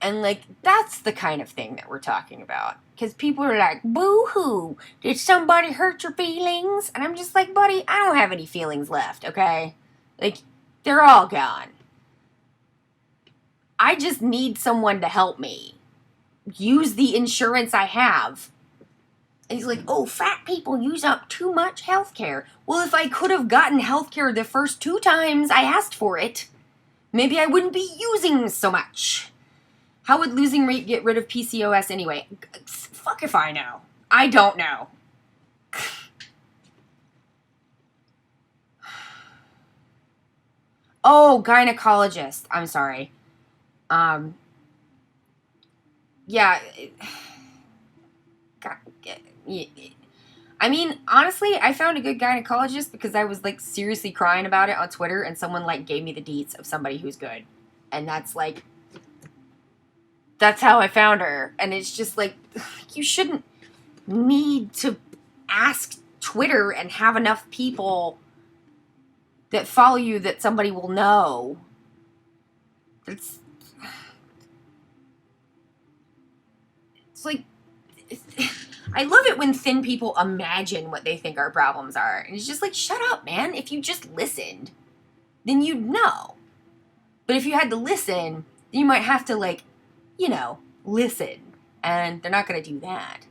And, like, that's the kind of thing that we're talking about. Because people are like, boo-hoo, did somebody hurt your feelings? And I'm just like, buddy, I don't have any feelings left, okay? Like, they're all gone. I just need someone to help me. use the insurance I have. And he's like, oh, fat people use up too much health care. Well, if I could have gotten health care the first 2 times I asked for it, maybe I wouldn't be using so much. How would losing weight get rid of PCOS anyway? Fuck if I know. I don't know. Oh, gynecologist. I'm sorry. Yeah. I mean, honestly, I found a good gynecologist because I was, like, seriously crying about it on Twitter, and someone, like, gave me the deets of somebody who's good. And that's, like, that's how I found her. And it's just, like, you shouldn't need to ask Twitter and have enough people that follow you that somebody will know. It's like, I love it when thin people imagine what they think our problems are. And it's just like, shut up, man. If you just listened, then you'd know. But if you had to listen, then you might have to, like, you know, listen. And they're not going to do that.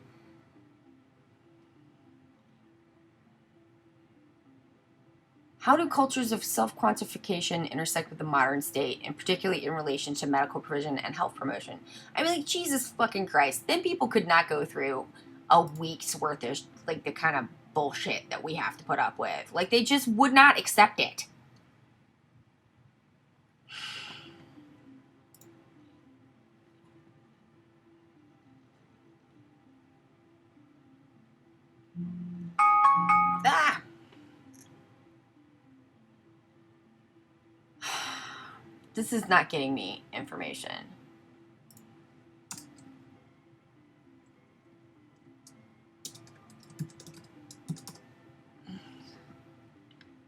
How do cultures of self-quantification intersect with the modern state, and particularly in relation to medical provision and health promotion? I mean, like, Jesus fucking Christ. Then people could not go through a week's worth of, like, the kind of bullshit that we have to put up with. Like, they just would not accept it. Ah! This is not getting me information.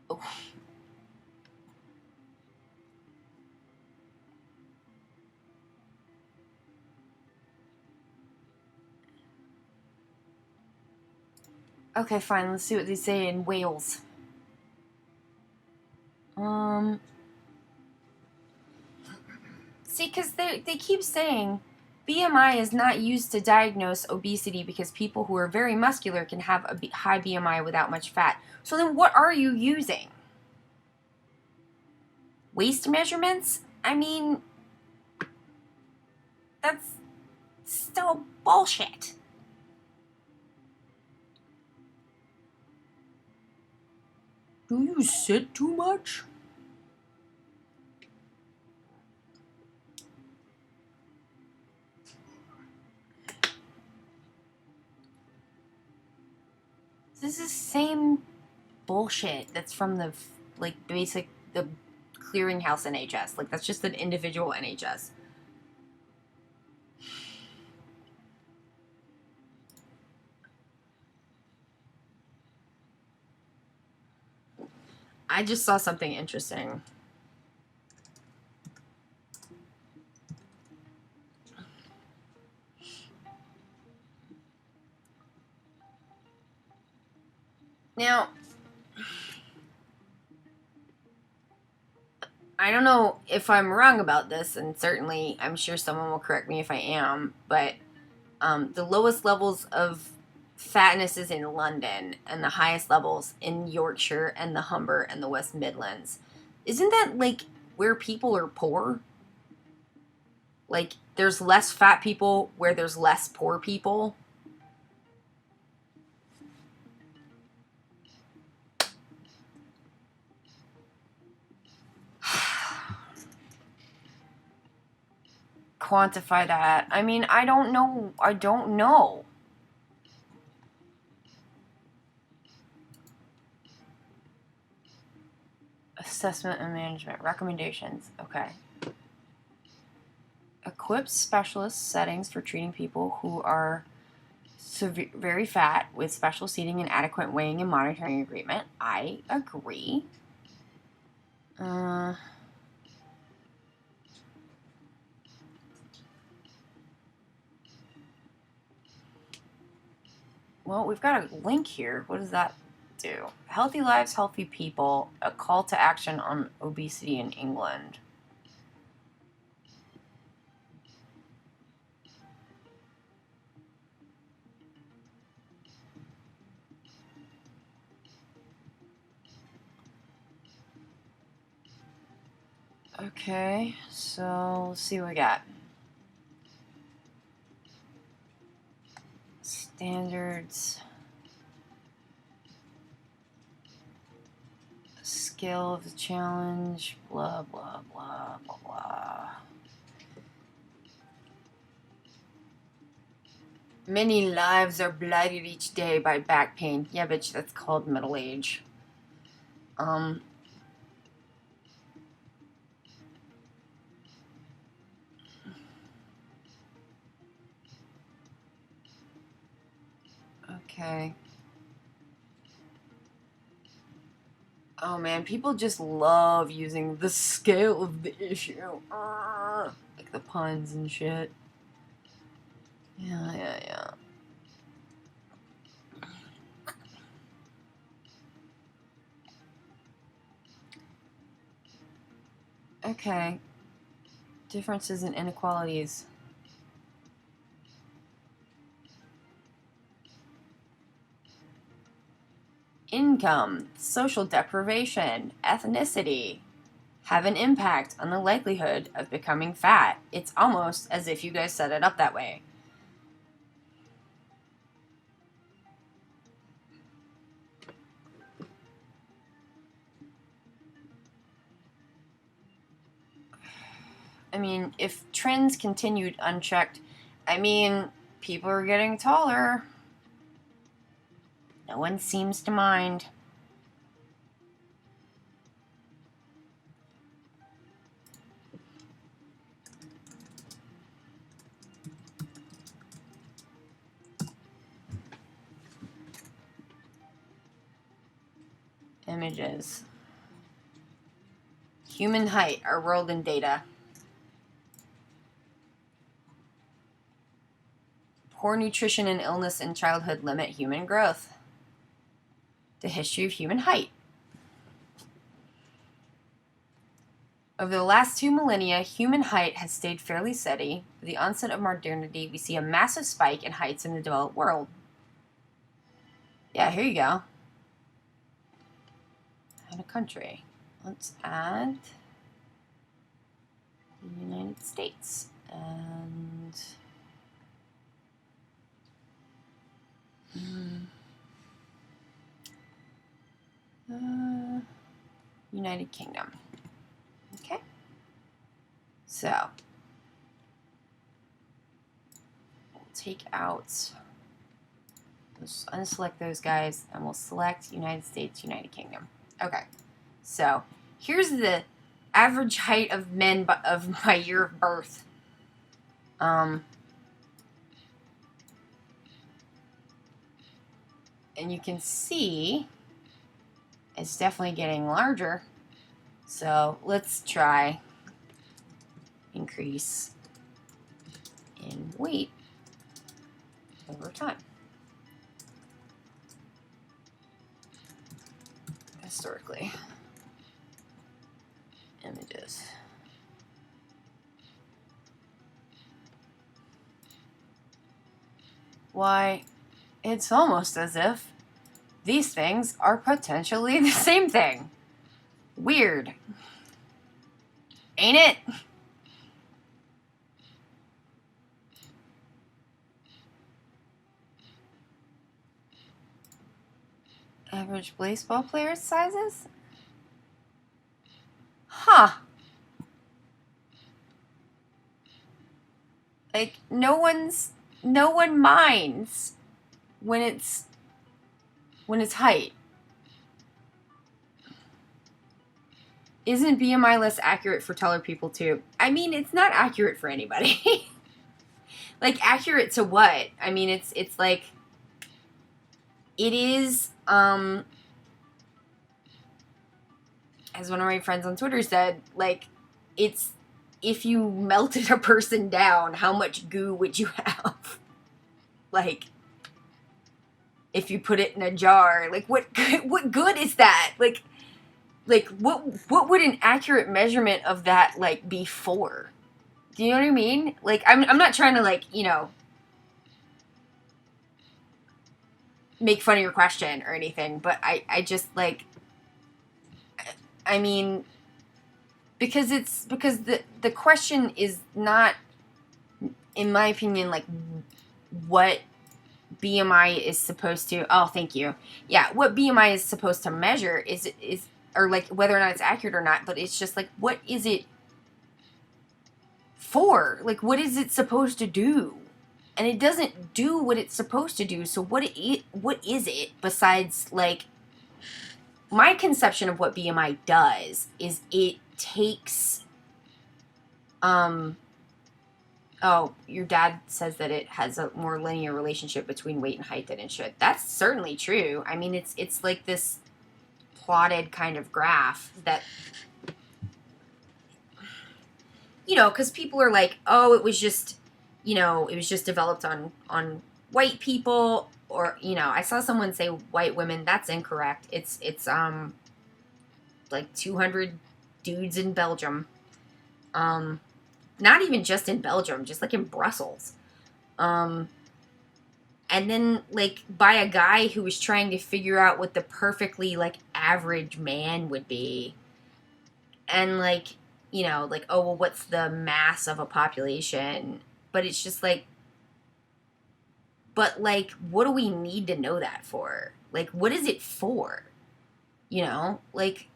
Oh. Okay, fine. Let's see what they say in Wales. See, because they keep saying BMI is not used to diagnose obesity because people who are very muscular can have a high BMI without much fat. So then what are you using? Waist measurements? I mean, that's still bullshit. Do you sit too much? This is the same bullshit that's from the, like, basic, the clearinghouse NHS. Like, that's just an individual NHS. I just saw something interesting. Now, I don't know if I'm wrong about this, and certainly I'm sure someone will correct me if I am, but the lowest levels of fatness is in London, and the highest levels in Yorkshire and the Humber and the West Midlands. Isn't that, like, where people are poor? Like, there's less fat people where there's less poor people? Quantify that. I mean, I don't know. I don't know. Assessment and management. Recommendations. Okay. Equips specialist settings for treating people who are very fat with special seating and adequate weighing and monitoring agreement. I agree. Well, we've got a link here. What does that do? Healthy Lives, Healthy People, a call to action on obesity in England. Okay, so let's see what we got. Standards. Scale of the challenge. Blah, blah, blah, blah, blah. Many lives are blighted each day by back pain. Yeah, bitch, that's called middle age. Okay. Oh man, people just love using the scale of the issue. Like the puns and shit. Yeah. Okay. Differences and inequalities. Income, social deprivation, ethnicity have an impact on the likelihood of becoming fat. It's almost as if you guys set it up that way. I mean, if trends continued unchecked, I mean, people are getting taller. No one seems to mind. Images. Human height, our world in data. Poor nutrition and illness in childhood limit human growth. The history of human height. Over the last 2 millennia, human height has stayed fairly steady. With the onset of modernity, we see a massive spike in heights in the developed world. Yeah, here you go. Add a country. Let's add the United States. And United Kingdom. Okay. So we'll take out, let's unselect those guys, and we'll select United States, United Kingdom. Okay. So here's the average height of men of my year of birth. And you can see it's definitely getting larger. So let's try increase in weight over time. Historically. Images. Why, it's almost as if these things are potentially the same thing. Weird. Ain't it? Average baseball player sizes? Huh. Like, no one minds when it's height. Isn't BMI less accurate for taller people too? I mean, it's not accurate for anybody. Like, accurate to what? I mean, it's like, it is, as one of my friends on Twitter said, like, it's, if you melted a person down, how much goo would you have? Like, if you put it in a jar, like, what good is that? Like, what would an accurate measurement of that, like, be for? Do you know what I mean? Like, I'm not trying to, like, you know, make fun of your question or anything, but I just, like, I mean, because the question is not, in my opinion, like what BMI is supposed to. Oh, thank you. Yeah, what BMI is supposed to measure is or like whether or not it's accurate or not. But it's just like, what is it for? Like, what is it supposed to do? And it doesn't do what it's supposed to do. So what is it besides, like, my conception of what BMI does is it takes oh, your dad says that it has a more linear relationship between weight and height than it should. That's certainly true. I mean, it's like this plotted kind of graph that, you know, because people are like, oh, it was just, you know, it was just developed on white people, or, you know, I saw someone say white women. That's incorrect. It's like 200 dudes in Belgium. Not even just in Belgium, just like in Brussels. And then, like, by a guy who was trying to figure out what the perfectly, like, average man would be. And, like, you know, like, oh, well, what's the mass of a population? But it's just like, but, like, what do we need to know that for? Like, what is it for? You know? Like,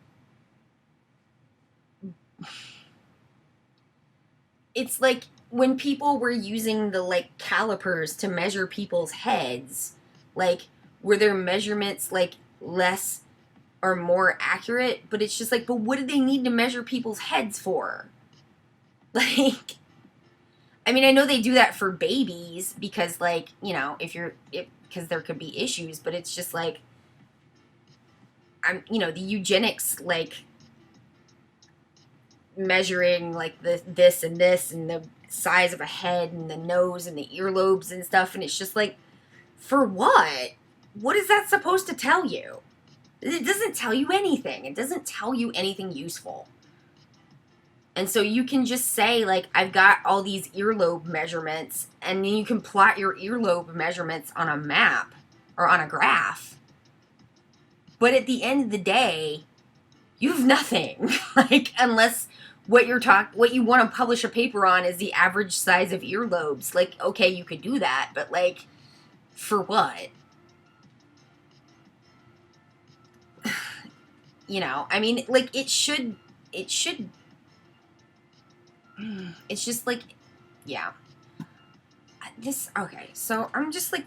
it's like when people were using the, like, calipers to measure people's heads, like, were their measurements, like, less or more accurate? But it's just like, but what do they need to measure people's heads for? Like, I mean, I know they do that for babies because, like, you know, because there could be issues, but it's just like, you know, the eugenics, like, measuring, like, this and the size of a head and the nose and the earlobes and stuff, and it's just like, for what? What is that supposed to tell you? It doesn't tell you anything. It doesn't tell you anything useful. And so you can just say, like, I've got all these earlobe measurements, and then you can plot your earlobe measurements on a map or on a graph. But at the end of the day, you have nothing. Like, unless what you want to publish a paper on is the average size of earlobes. Like, okay, you could do that, but, like, for what? You know, I mean, like, it should, it's just like, yeah. Okay, so I'm just like,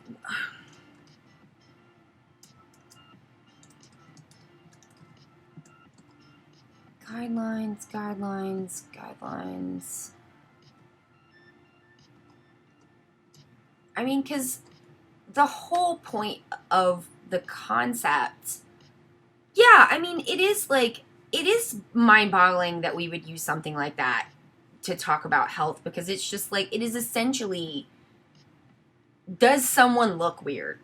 guidelines. I mean, because the whole point of the concept, yeah, I mean, it is mind-boggling that we would use something like that to talk about health, because it's just like, it is essentially, does someone look weird?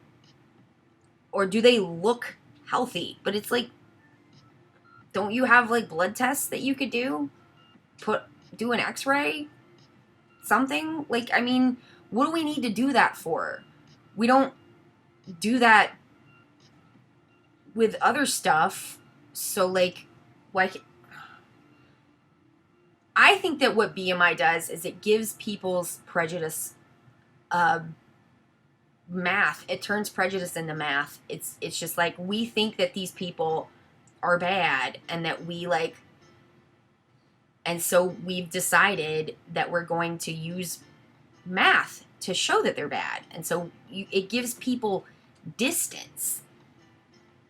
Or do they look healthy? But it's like, don't you have, like, blood tests that you could do? Do an x-ray? Something? Like, I mean, what do we need to do that for? We don't do that with other stuff. So, like, why? I think that what BMI does is it gives people's prejudice math. It turns prejudice into math. It's just like, we think that these people are bad, and that we, like, and so we've decided that we're going to use math to show that they're bad. And so it gives people distance,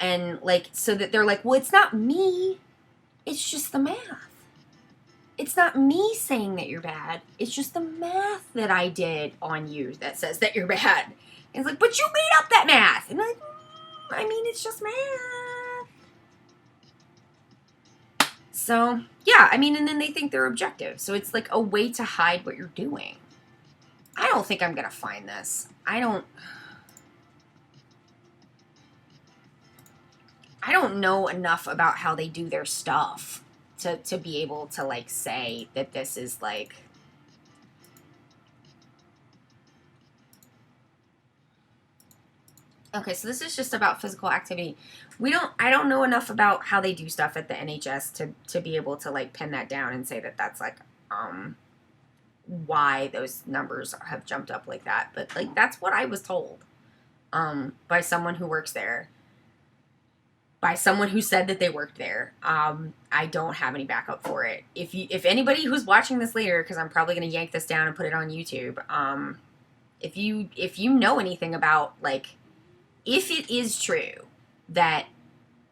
and, like, so that they're like, well, it's not me, it's just the math. It's not me saying that you're bad, it's just the math that I did on you that says that you're bad. And it's like, but you made up that math. And I'm like, I mean, it's just math. So, yeah, I mean, and then they think they're objective. So it's like a way to hide what you're doing. I don't think I'm going to find this. I don't know enough about how they do their stuff to be able to, like, say that this is, like, Okay, so this is just about physical activity. I don't know enough about how they do stuff at the NHS to be able to like pin that down and say that that's like why those numbers have jumped up like that. But like that's what I was told by someone who works there, by someone who said that they worked there. I don't have any backup for it. If anybody who's watching this later, because I'm probably gonna yank this down and put it on YouTube, if you know anything about like if it is true that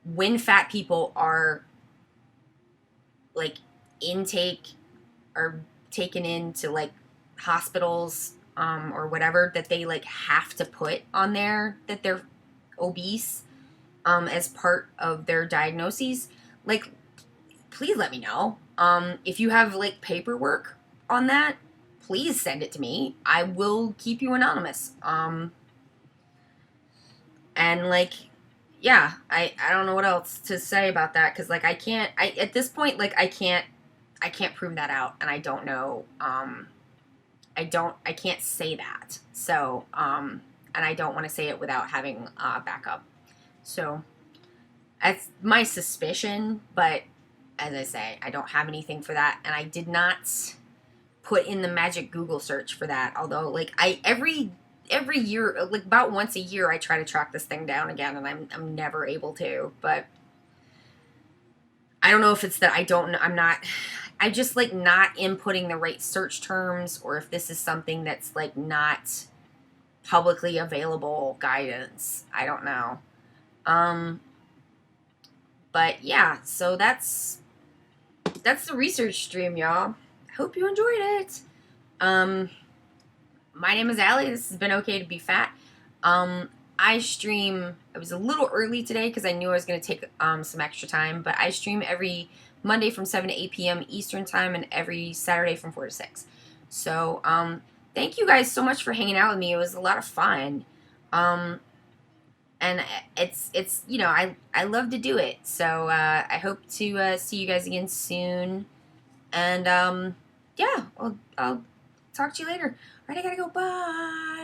when fat people are like intake or taken into like hospitals or whatever, that they like have to put on there that they're obese as part of their diagnoses, like please let me know. If you have like paperwork on that, please send it to me. I will keep you anonymous. And like yeah, I don't know what else to say about that, because like I at this point like I can't prove that out, and I don't know. I can't say that. So and I don't want to say it without having backup. So that's my suspicion, but as I say, I don't have anything for that, and I did not put in the magic Google search for that. Although like I every year, like about once a year, I try to track this thing down again, and I'm never able to. But I don't know if it's that I just like not inputting the right search terms, or if this is something that's like not publicly available guidance. I don't know. But yeah, so that's the research stream, y'all. I hope you enjoyed it. My name is Allie. This has been Okay to Be Fat. I stream. It was a little early today because I knew I was going to take some extra time, but I stream every Monday from 7 to 8 p.m. Eastern time, and every Saturday from 4 to 6. So thank you guys so much for hanging out with me. It was a lot of fun. And it's you know, I love to do it. So I hope to see you guys again soon. And yeah, I'll talk to you later. All right, I gotta go. Bye.